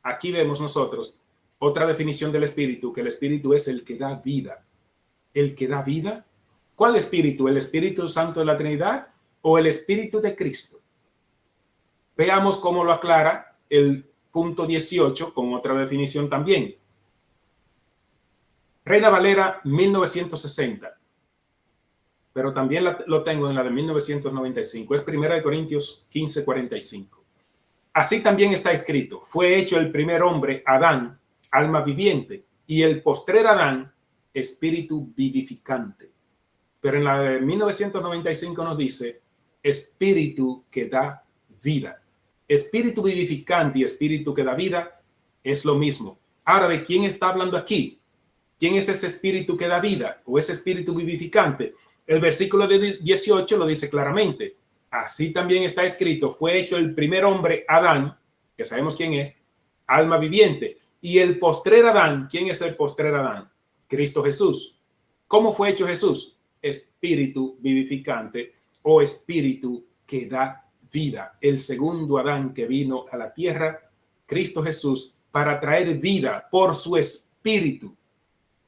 Speaker 1: aquí vemos nosotros otra definición del espíritu, que el espíritu es el que da vida. ¿El que da vida? ¿Cuál espíritu? ¿El Espíritu Santo de la Trinidad o el Espíritu de Cristo? Veamos cómo lo aclara el punto 18 con otra definición también. Reina Valera 1960, pero también lo tengo en la de 1995. Es 1 Corintios 15:45. Así también está escrito, fue hecho el primer hombre, Adán, alma viviente, y el postrer Adán, espíritu vivificante. Pero en la de 1995 nos dice, espíritu que da vida. Espíritu vivificante y espíritu que da vida es lo mismo. Ahora, ¿de quién está hablando aquí? ¿Quién es ese espíritu que da vida o ese espíritu vivificante? El versículo de 18 lo dice claramente. Así también está escrito, fue hecho el primer hombre, Adán, que sabemos quién es, alma viviente. Y el postrer Adán, ¿quién es el postrer Adán? Cristo Jesús. ¿Cómo fue hecho Jesús? Espíritu vivificante o espíritu que da vida. El segundo Adán que vino a la tierra, Cristo Jesús, para traer vida por su espíritu.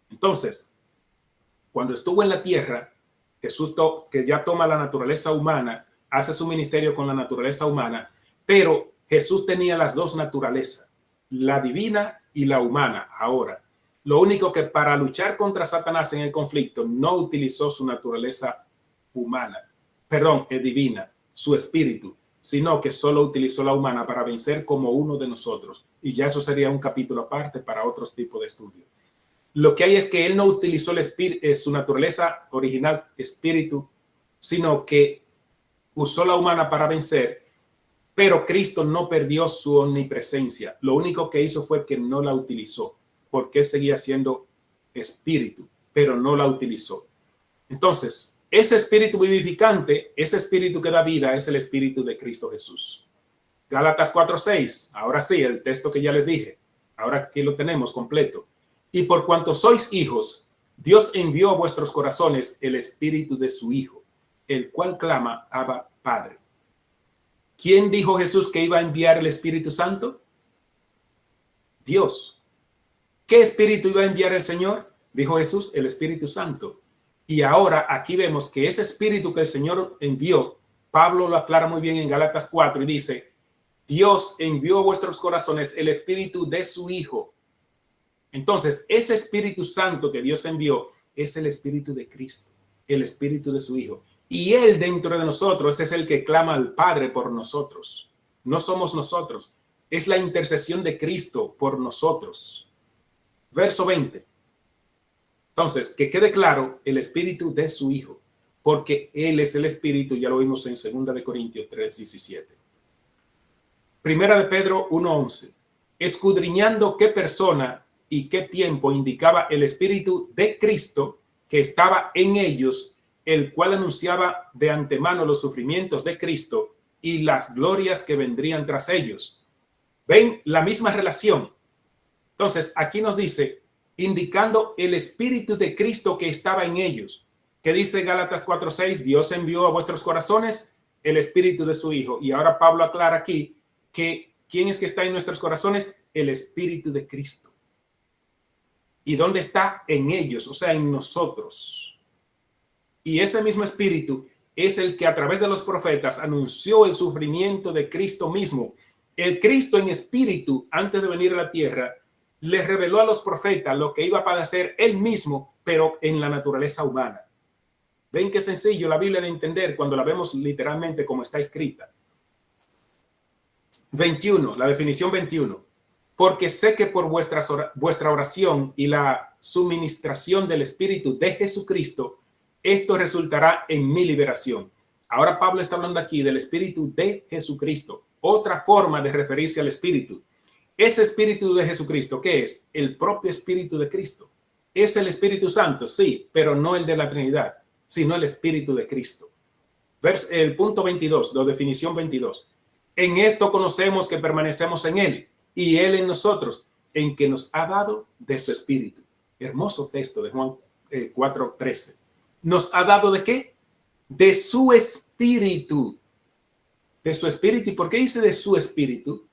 Speaker 1: Entonces, cuando estuvo en la tierra, Jesús, que ya toma la naturaleza humana, hace su ministerio con la naturaleza humana, pero Jesús tenía las dos naturalezas, la divina y la humana. Ahora, lo único que para luchar contra Satanás en el conflicto no utilizó su naturaleza humana, divina, su espíritu, sino que solo utilizó la humana para vencer como uno de nosotros. Y ya eso sería un capítulo aparte para otros tipos de estudio. Lo que hay es que él no utilizó su naturaleza original, espíritu, sino que usó la humana para vencer, pero Cristo no perdió su omnipresencia. Lo único que hizo fue que no la utilizó, porque él seguía siendo espíritu, pero no la utilizó. Entonces, ese espíritu vivificante, ese espíritu que da vida, es el espíritu de Cristo Jesús. Gálatas 4:6, ahora sí, el texto que ya les dije, ahora aquí lo tenemos completo. Y por cuanto sois hijos, Dios envió a vuestros corazones el espíritu de su Hijo, el cual clama, Abba, Padre. ¿Quién dijo Jesús que iba a enviar el Espíritu Santo? Dios. ¿Qué espíritu iba a enviar el Señor? Dijo Jesús, el Espíritu Santo. Y ahora aquí vemos que ese espíritu que el Señor envió, Pablo lo aclara muy bien en Gálatas 4 y dice, Dios envió a vuestros corazones el espíritu de su Hijo. Entonces, ese Espíritu Santo que Dios envió es el Espíritu de Cristo, el Espíritu de su Hijo. Y Él dentro de nosotros es el que clama al Padre por nosotros. No somos nosotros. Es la intercesión de Cristo por nosotros. Verso 20. Entonces, que quede claro el Espíritu de su Hijo, porque Él es el Espíritu, ya lo vimos en 2 Corintios 3:17. Primera de Pedro 1:11. Escudriñando qué persona y qué tiempo indicaba el Espíritu de Cristo que estaba en ellos, el cual anunciaba de antemano los sufrimientos de Cristo y las glorias que vendrían tras ellos. ¿Ven la misma relación? Entonces, aquí nos dice, indicando el Espíritu de Cristo que estaba en ellos. ¿Qué dice Gálatas 4:6? Dios envió a vuestros corazones el Espíritu de su Hijo. Y ahora Pablo aclara aquí que ¿quién es que está en nuestros corazones? El Espíritu de Cristo. ¿Y dónde está? En ellos, o sea, en nosotros. Y ese mismo Espíritu es el que a través de los profetas anunció el sufrimiento de Cristo mismo. El Cristo en espíritu, antes de venir a la tierra, le reveló a los profetas lo que iba a padecer él mismo, pero en la naturaleza humana. ¿Ven qué sencillo la Biblia de entender cuando la vemos literalmente como está escrita? 21, la definición 21. Porque sé que por vuestra oración y la suministración del Espíritu de Jesucristo, esto resultará en mi liberación. Ahora Pablo está hablando aquí del Espíritu de Jesucristo, otra forma de referirse al Espíritu. Ese Espíritu de Jesucristo, ¿qué es? El propio Espíritu de Cristo. ¿Es el Espíritu Santo? Sí, pero no el de la Trinidad, sino el Espíritu de Cristo. El punto 22, la definición 22. En esto conocemos que permanecemos en Él y Él en nosotros, en que nos ha dado de su Espíritu. Hermoso texto de Juan 4:13. ¿Nos ha dado de qué? De su Espíritu. De su Espíritu. ¿Y por qué dice de su Espíritu?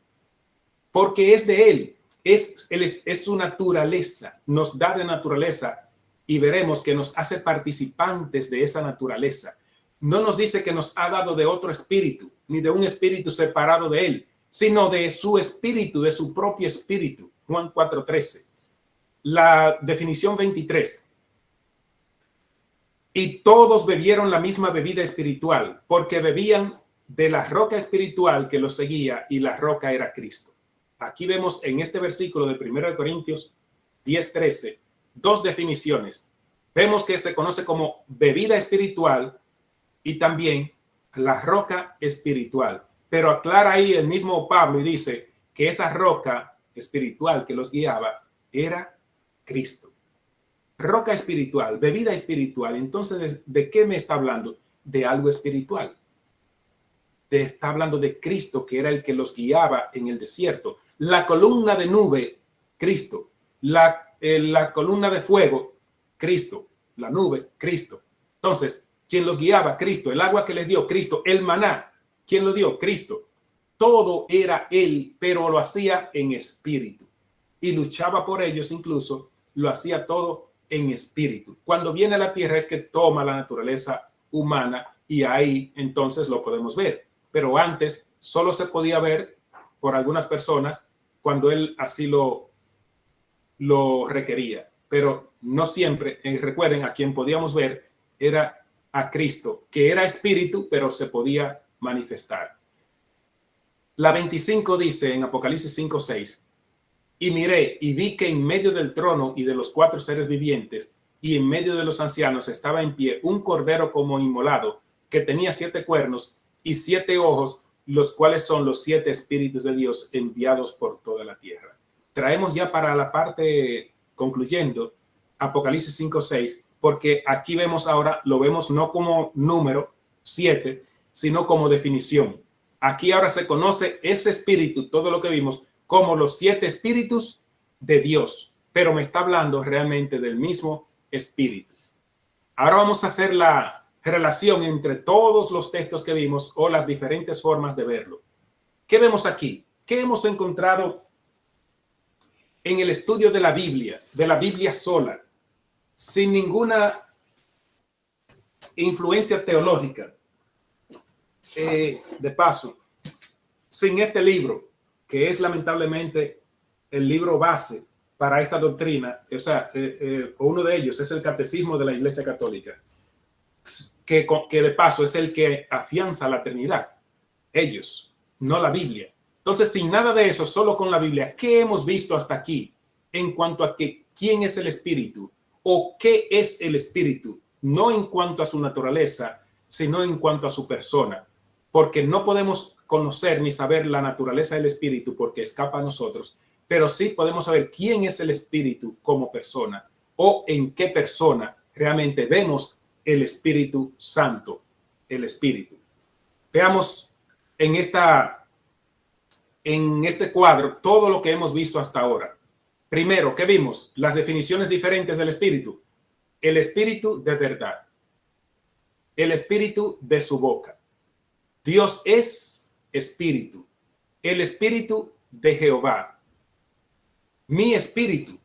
Speaker 1: Porque es de Él. Es su naturaleza. Nos da de naturaleza y veremos que nos hace participantes de esa naturaleza. No nos dice que nos ha dado de otro espíritu, ni de un espíritu separado de Él, sino de su espíritu, de su propio espíritu. Juan 4:13. La definición 23. Y todos bebieron la misma bebida espiritual, porque bebían de la roca espiritual que los seguía, y la roca era Cristo. Aquí vemos en este versículo de 1 Corintios 10:13 dos definiciones. Vemos que se conoce como bebida espiritual y también la roca espiritual. Pero aclara ahí el mismo Pablo y dice que esa roca espiritual que los guiaba era Cristo. Roca espiritual, bebida espiritual. Entonces, ¿de qué me está hablando? De algo espiritual. Está hablando de Cristo, que era el que los guiaba en el desierto. La columna de nube, Cristo. La columna de fuego, Cristo. La nube, Cristo. Entonces, ¿quién los guiaba? Cristo. El agua que les dio, Cristo. El maná, ¿quién lo dio? Cristo. Todo era Él, pero lo hacía en espíritu. Y luchaba por ellos, incluso lo hacía todo en espíritu. Cuando viene a la tierra es que toma la naturaleza humana y ahí entonces lo podemos ver. Pero antes solo se podía ver por algunas personas cuando Él así lo requería. Pero no siempre, recuerden, a quien podíamos ver era a Cristo, que era espíritu, pero se podía manifestar. La 25 dice en Apocalipsis 5:6, y miré y vi que en medio del trono y de los 4 seres vivientes y en medio de los ancianos estaba en pie un cordero como inmolado, que tenía 7 cuernos y 7 ojos, los cuales son los 7 espíritus de Dios enviados por toda la tierra. Traemos ya para la parte concluyendo Apocalipsis 5:6, porque aquí vemos ahora, lo vemos no como número 7, sino como definición. Aquí ahora se conoce ese espíritu, todo lo que vimos, como los 7 espíritus de Dios, pero me está hablando realmente del mismo espíritu. Ahora vamos a hacer la relación entre todos los textos que vimos o las diferentes formas de verlo. ¿Qué vemos aquí? ¿Qué hemos encontrado en el estudio de la Biblia sola, sin ninguna influencia teológica? De paso, sin este libro, que es lamentablemente el libro base para esta doctrina, o sea, uno de ellos es el Catecismo de la Iglesia Católica, que de paso es el que afianza la Trinidad. Ellos, no la Biblia. Entonces, sin nada de eso, solo con la Biblia, ¿qué hemos visto hasta aquí en cuanto a quién es el Espíritu o qué es el Espíritu? No en cuanto a su naturaleza, sino en cuanto a su persona. Porque no podemos conocer ni saber la naturaleza del Espíritu porque escapa a nosotros, pero sí podemos saber quién es el Espíritu como persona o en qué persona realmente vemos el Espíritu Santo, el Espíritu. Veamos en este cuadro todo lo que hemos visto hasta ahora. Primero, ¿qué vimos? Las definiciones diferentes del Espíritu. El Espíritu de verdad. El Espíritu de su boca. Dios es Espíritu. El Espíritu de Jehová. Mi Espíritu.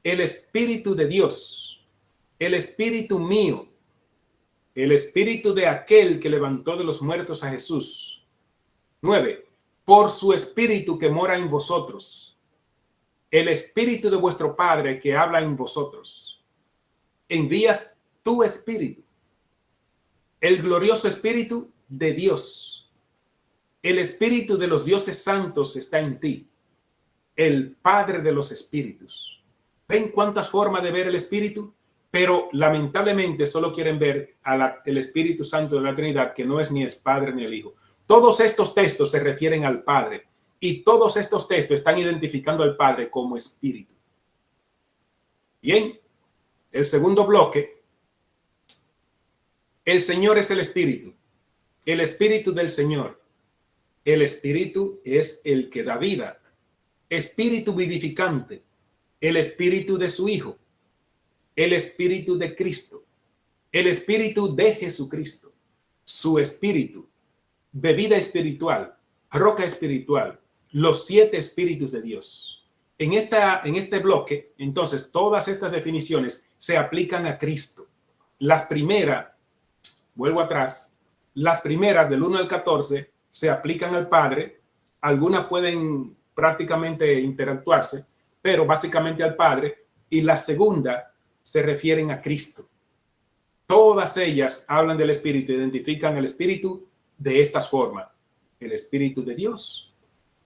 Speaker 1: El Espíritu de Dios. El Espíritu mío. El Espíritu de aquel que levantó de los muertos a Jesús. 9. Por su Espíritu que mora en vosotros. El Espíritu de vuestro Padre que habla en vosotros. Envías tu Espíritu. El glorioso Espíritu de Dios. El Espíritu de los dioses santos está en ti. El Padre de los Espíritus. ¿Ven cuántas formas de ver el Espíritu? Pero lamentablemente solo quieren ver el Espíritu Santo de la Trinidad, que no es ni el Padre ni el Hijo. Todos estos textos se refieren al Padre y todos estos textos están identificando al Padre como Espíritu. Bien, el segundo bloque. El Señor es el Espíritu. El Espíritu del Señor. El Espíritu es el que da vida. Espíritu vivificante. El Espíritu de su Hijo. El Espíritu de Cristo. El Espíritu de Jesucristo. Su Espíritu. Bebida espiritual. Roca espiritual. Los 7 Espíritus de Dios. En este bloque, entonces, todas estas definiciones se aplican a Cristo. Las primeras, vuelvo atrás, las primeras del 1 al 14 se aplican al Padre. Algunas pueden prácticamente interactuarse, pero básicamente al Padre. Y la segunda se refieren a Cristo. Todas ellas hablan del Espíritu, identifican el Espíritu de estas formas. El Espíritu de Dios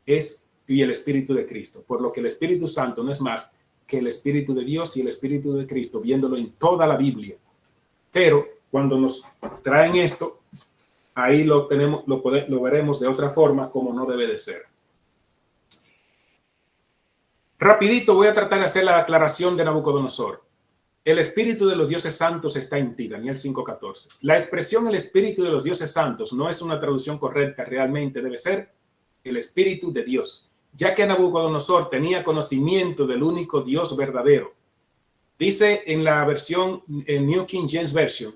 Speaker 1: y el Espíritu de Cristo. Por lo que el Espíritu Santo no es más que el Espíritu de Dios y el Espíritu de Cristo, viéndolo en toda la Biblia. Pero cuando nos traen esto, ahí lo veremos de otra forma, como no debe de ser. Rapidito voy a tratar de hacer la aclaración de Nabucodonosor. El Espíritu de los dioses santos está en ti, Daniel 5:14. La expresión el Espíritu de los dioses santos no es una traducción correcta, realmente debe ser el Espíritu de Dios, ya que Nabucodonosor tenía conocimiento del único Dios verdadero. Dice en la versión, en New King James Version,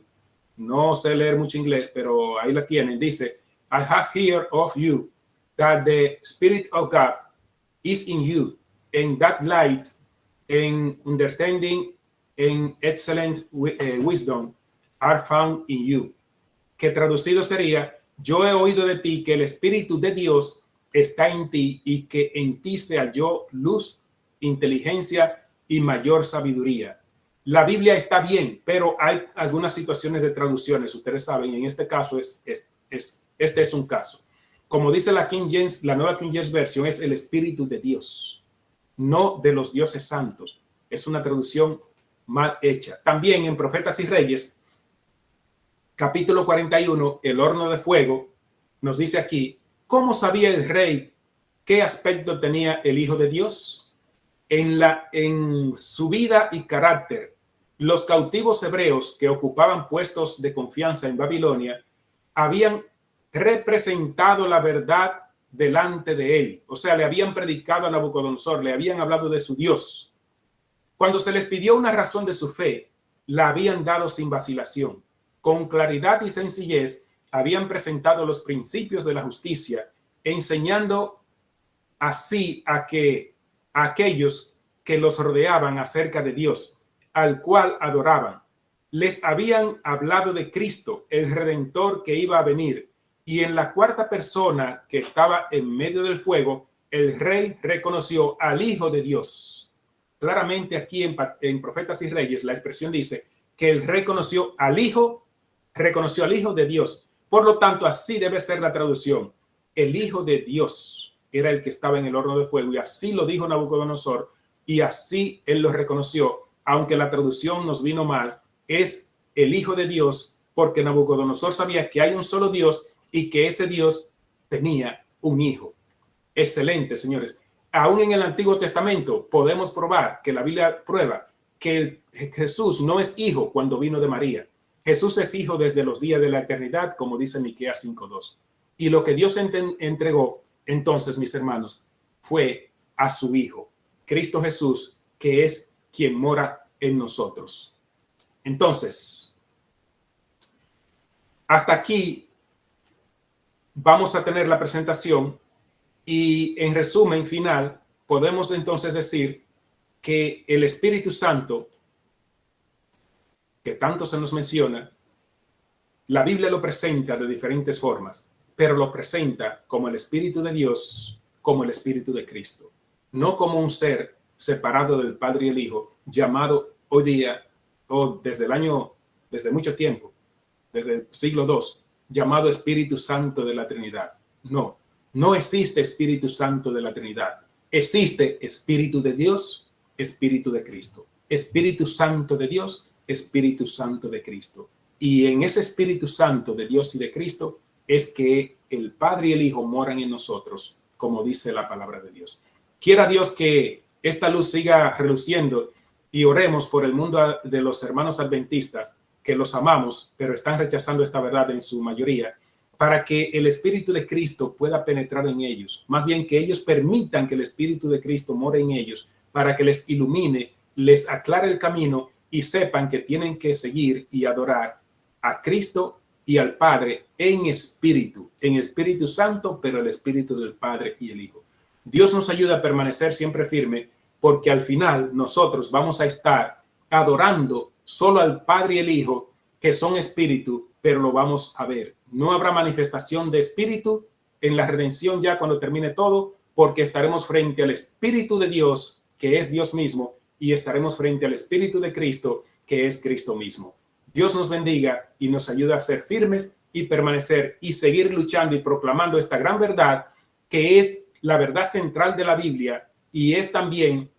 Speaker 1: no sé leer mucho inglés, pero ahí la tienen, dice, I have heard of you, that the Spirit of God is in you, and that light and understanding and excellent wisdom are found in you. Que traducido sería, yo he oído de ti que el Espíritu de Dios está en ti y que en ti se halló luz, inteligencia y mayor sabiduría. La Biblia está bien, pero hay algunas situaciones de traducciones, ustedes saben, en este caso este es un caso. Como dice la King James, la nueva King James Version, es el Espíritu de Dios, no de los dioses santos. Es una traducción mal hecha. También en Profetas y Reyes, capítulo 41, el horno de fuego, nos dice aquí, ¿cómo sabía el rey qué aspecto tenía el Hijo de Dios? En su vida y carácter, los cautivos hebreos que ocupaban puestos de confianza en Babilonia habían representado la verdad delante de él. O sea, le habían predicado a Nabucodonosor, le habían hablado de su Dios. Cuando se les pidió una razón de su fe, la habían dado sin vacilación. Con claridad y sencillez habían presentado los principios de la justicia, enseñando así a aquellos que los rodeaban acerca de Dios, al cual adoraban. Les habían hablado de Cristo, el Redentor que iba a venir, y en la cuarta persona que estaba en medio del fuego, el rey reconoció al Hijo de Dios. Claramente aquí en Profetas y Reyes la expresión dice que el rey reconoció al Hijo de Dios. Por lo tanto, así debe ser la traducción. El Hijo de Dios era el que estaba en el horno de fuego, y así lo dijo Nabucodonosor, y así él lo reconoció, aunque la traducción nos vino mal. Es el Hijo de Dios, porque Nabucodonosor sabía que hay un solo Dios y que ese Dios tenía un hijo. Excelente, señores. Aún en el Antiguo Testamento podemos probar que la Biblia prueba que Jesús no es hijo cuando vino de María. Jesús es hijo desde los días de la eternidad, como dice Miqueas 5:2. Y lo que Dios entregó, entonces, mis hermanos, fue a su Hijo, Cristo Jesús, que es quien mora en nosotros. Entonces, hasta aquí vamos a tener la presentación, y en resumen final podemos entonces decir que el Espíritu Santo, que tanto se nos menciona, la Biblia lo presenta de diferentes formas, pero lo presenta como el Espíritu de Dios, como el Espíritu de Cristo, no como un ser separado del Padre y el Hijo, llamado hoy día, o desde mucho tiempo, desde el siglo II, llamado Espíritu Santo de la Trinidad. No existe Espíritu Santo de la Trinidad. Existe Espíritu de Dios, Espíritu de Cristo. Espíritu Santo de Dios, Espíritu Santo de Cristo. Y en ese Espíritu Santo de Dios y de Cristo es que el Padre y el Hijo moran en nosotros, como dice la palabra de Dios. Quiera Dios que esta luz siga reluciendo, y oremos por el mundo de los hermanos adventistas, que los amamos, pero están rechazando esta verdad en su mayoría, para que el Espíritu de Cristo pueda penetrar en ellos. Más bien que ellos permitan que el Espíritu de Cristo more en ellos para que les ilumine, les aclare el camino y sepan que tienen que seguir y adorar a Cristo y al Padre en Espíritu Santo, pero el Espíritu del Padre y el Hijo. Dios nos ayuda a permanecer siempre firme, porque al final nosotros vamos a estar adorando solo al Padre y el Hijo, que son espíritu, pero lo vamos a ver. No habrá manifestación de espíritu en la redención ya cuando termine todo, porque estaremos frente al Espíritu de Dios, que es Dios mismo, y estaremos frente al Espíritu de Cristo, que es Cristo mismo. Dios nos bendiga y nos ayuda a ser firmes y permanecer y seguir luchando y proclamando esta gran verdad, que es la verdad central de la Biblia y es también,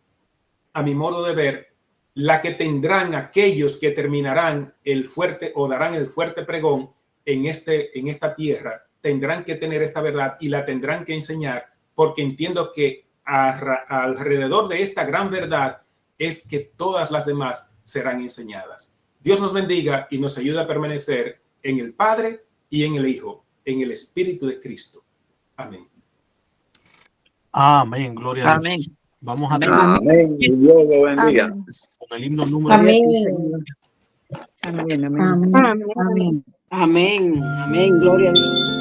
Speaker 1: a mi modo de ver, la que tendrán aquellos que terminarán el fuerte o darán el fuerte pregón en esta tierra. Tendrán que tener esta verdad y la tendrán que enseñar, porque entiendo que alrededor de esta gran verdad es que todas las demás serán enseñadas. Dios nos bendiga y nos ayuda a permanecer en el Padre y en el Hijo, en el Espíritu de Cristo. Amén.
Speaker 2: Amén, gloria a Dios.
Speaker 3: Amén.
Speaker 2: Vamos a
Speaker 4: Amén. Dios lo bendiga.
Speaker 3: Amén.
Speaker 2: con el himno número
Speaker 3: Amén.
Speaker 2: 10.
Speaker 3: Amén. Amén.
Speaker 5: Amén. Amén.
Speaker 6: Amén, amén, gloria a Dios.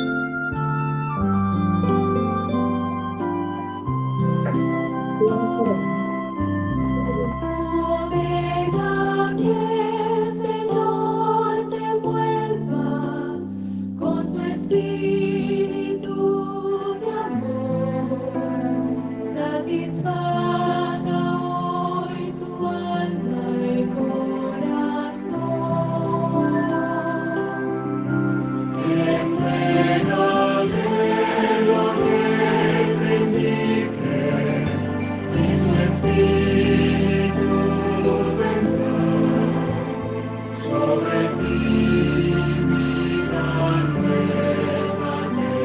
Speaker 7: Deja que el Señor te envuelva con su espíritu de amor. Satisfaga hoy tu alma y corazón. Entrégale lo que te indique y su espíritu vendrá sobre ti, vida nueva te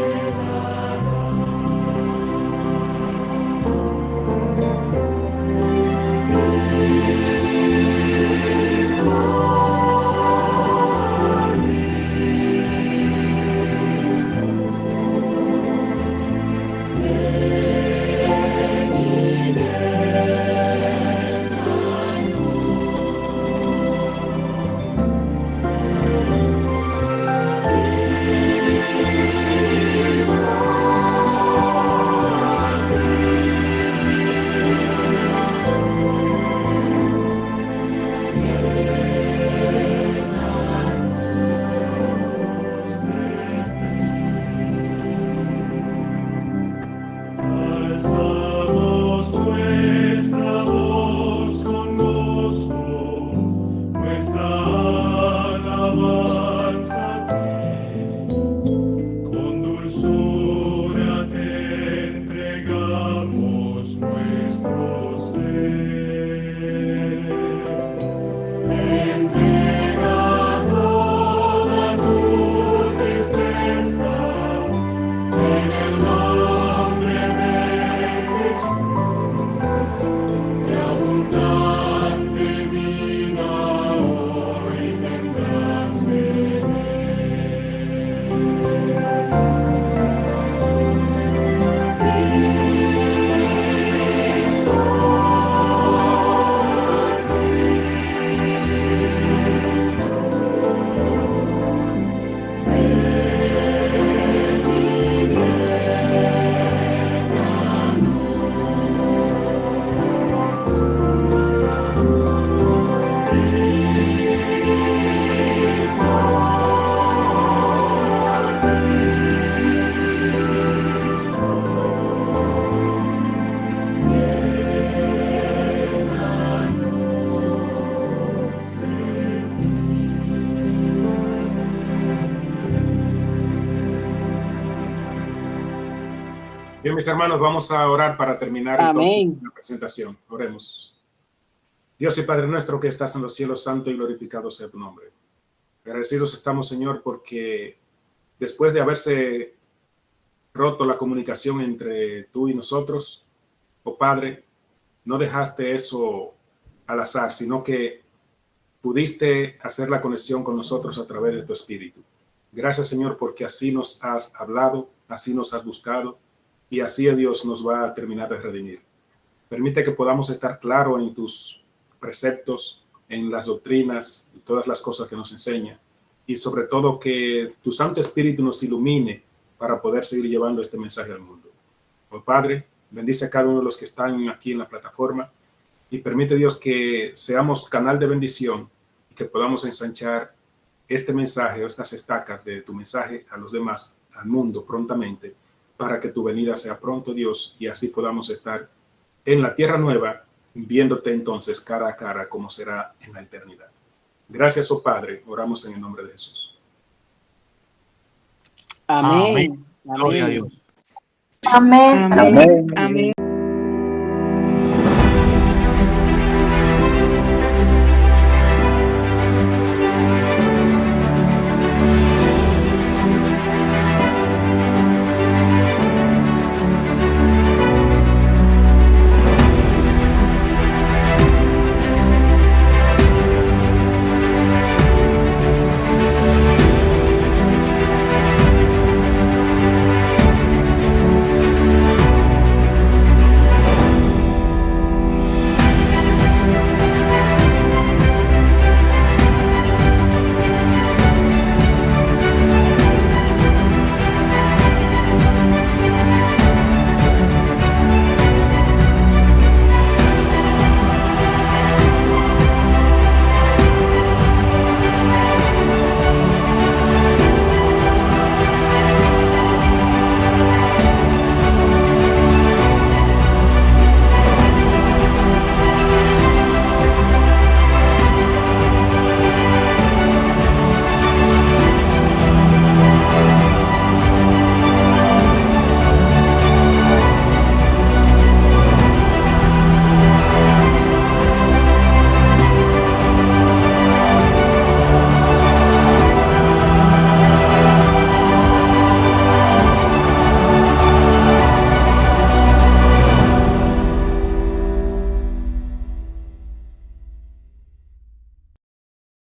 Speaker 7: Alzamos nuestra voz con gozo, nuestra alabanza a ti. Con dulzura te entregamos nuestro ser. Entrega toda tu tristeza en el nombre de Jesús, de abundante vida hoy tendrás en Bien, mis hermanos, vamos a orar para terminar entonces
Speaker 6: Amén.
Speaker 7: la presentación.
Speaker 1: Oremos. Dios y Padre nuestro que estás en los cielos, santo y glorificado sea tu nombre. Agradecidos estamos, Señor, porque después de haberse roto la comunicación entre tú y nosotros, oh Padre, no dejaste eso al azar, sino que pudiste hacer la conexión con nosotros a través de tu Espíritu. Gracias, Señor, porque así nos has hablado, así nos has buscado y así, Dios, nos va a terminar de redimir. Permite que podamos estar claros en tus preceptos, en las doctrinas y todas las cosas que nos enseña, y sobre todo que tu Santo Espíritu nos ilumine para poder seguir llevando este mensaje al mundo. Oh Padre, bendice a cada uno de los que están aquí en la plataforma y permite, Dios, que seamos canal de bendición y que podamos ensanchar este mensaje o estas estacas de tu mensaje a los demás, al mundo prontamente, para que tu venida sea pronto, Dios, y así podamos estar en la tierra nueva, viéndote entonces cara a cara como será en la eternidad. Gracias, oh Padre, oramos en el nombre de Jesús.
Speaker 6: Amén.
Speaker 2: Gloria a Dios.
Speaker 3: Amén.
Speaker 4: Amén.
Speaker 3: Amén.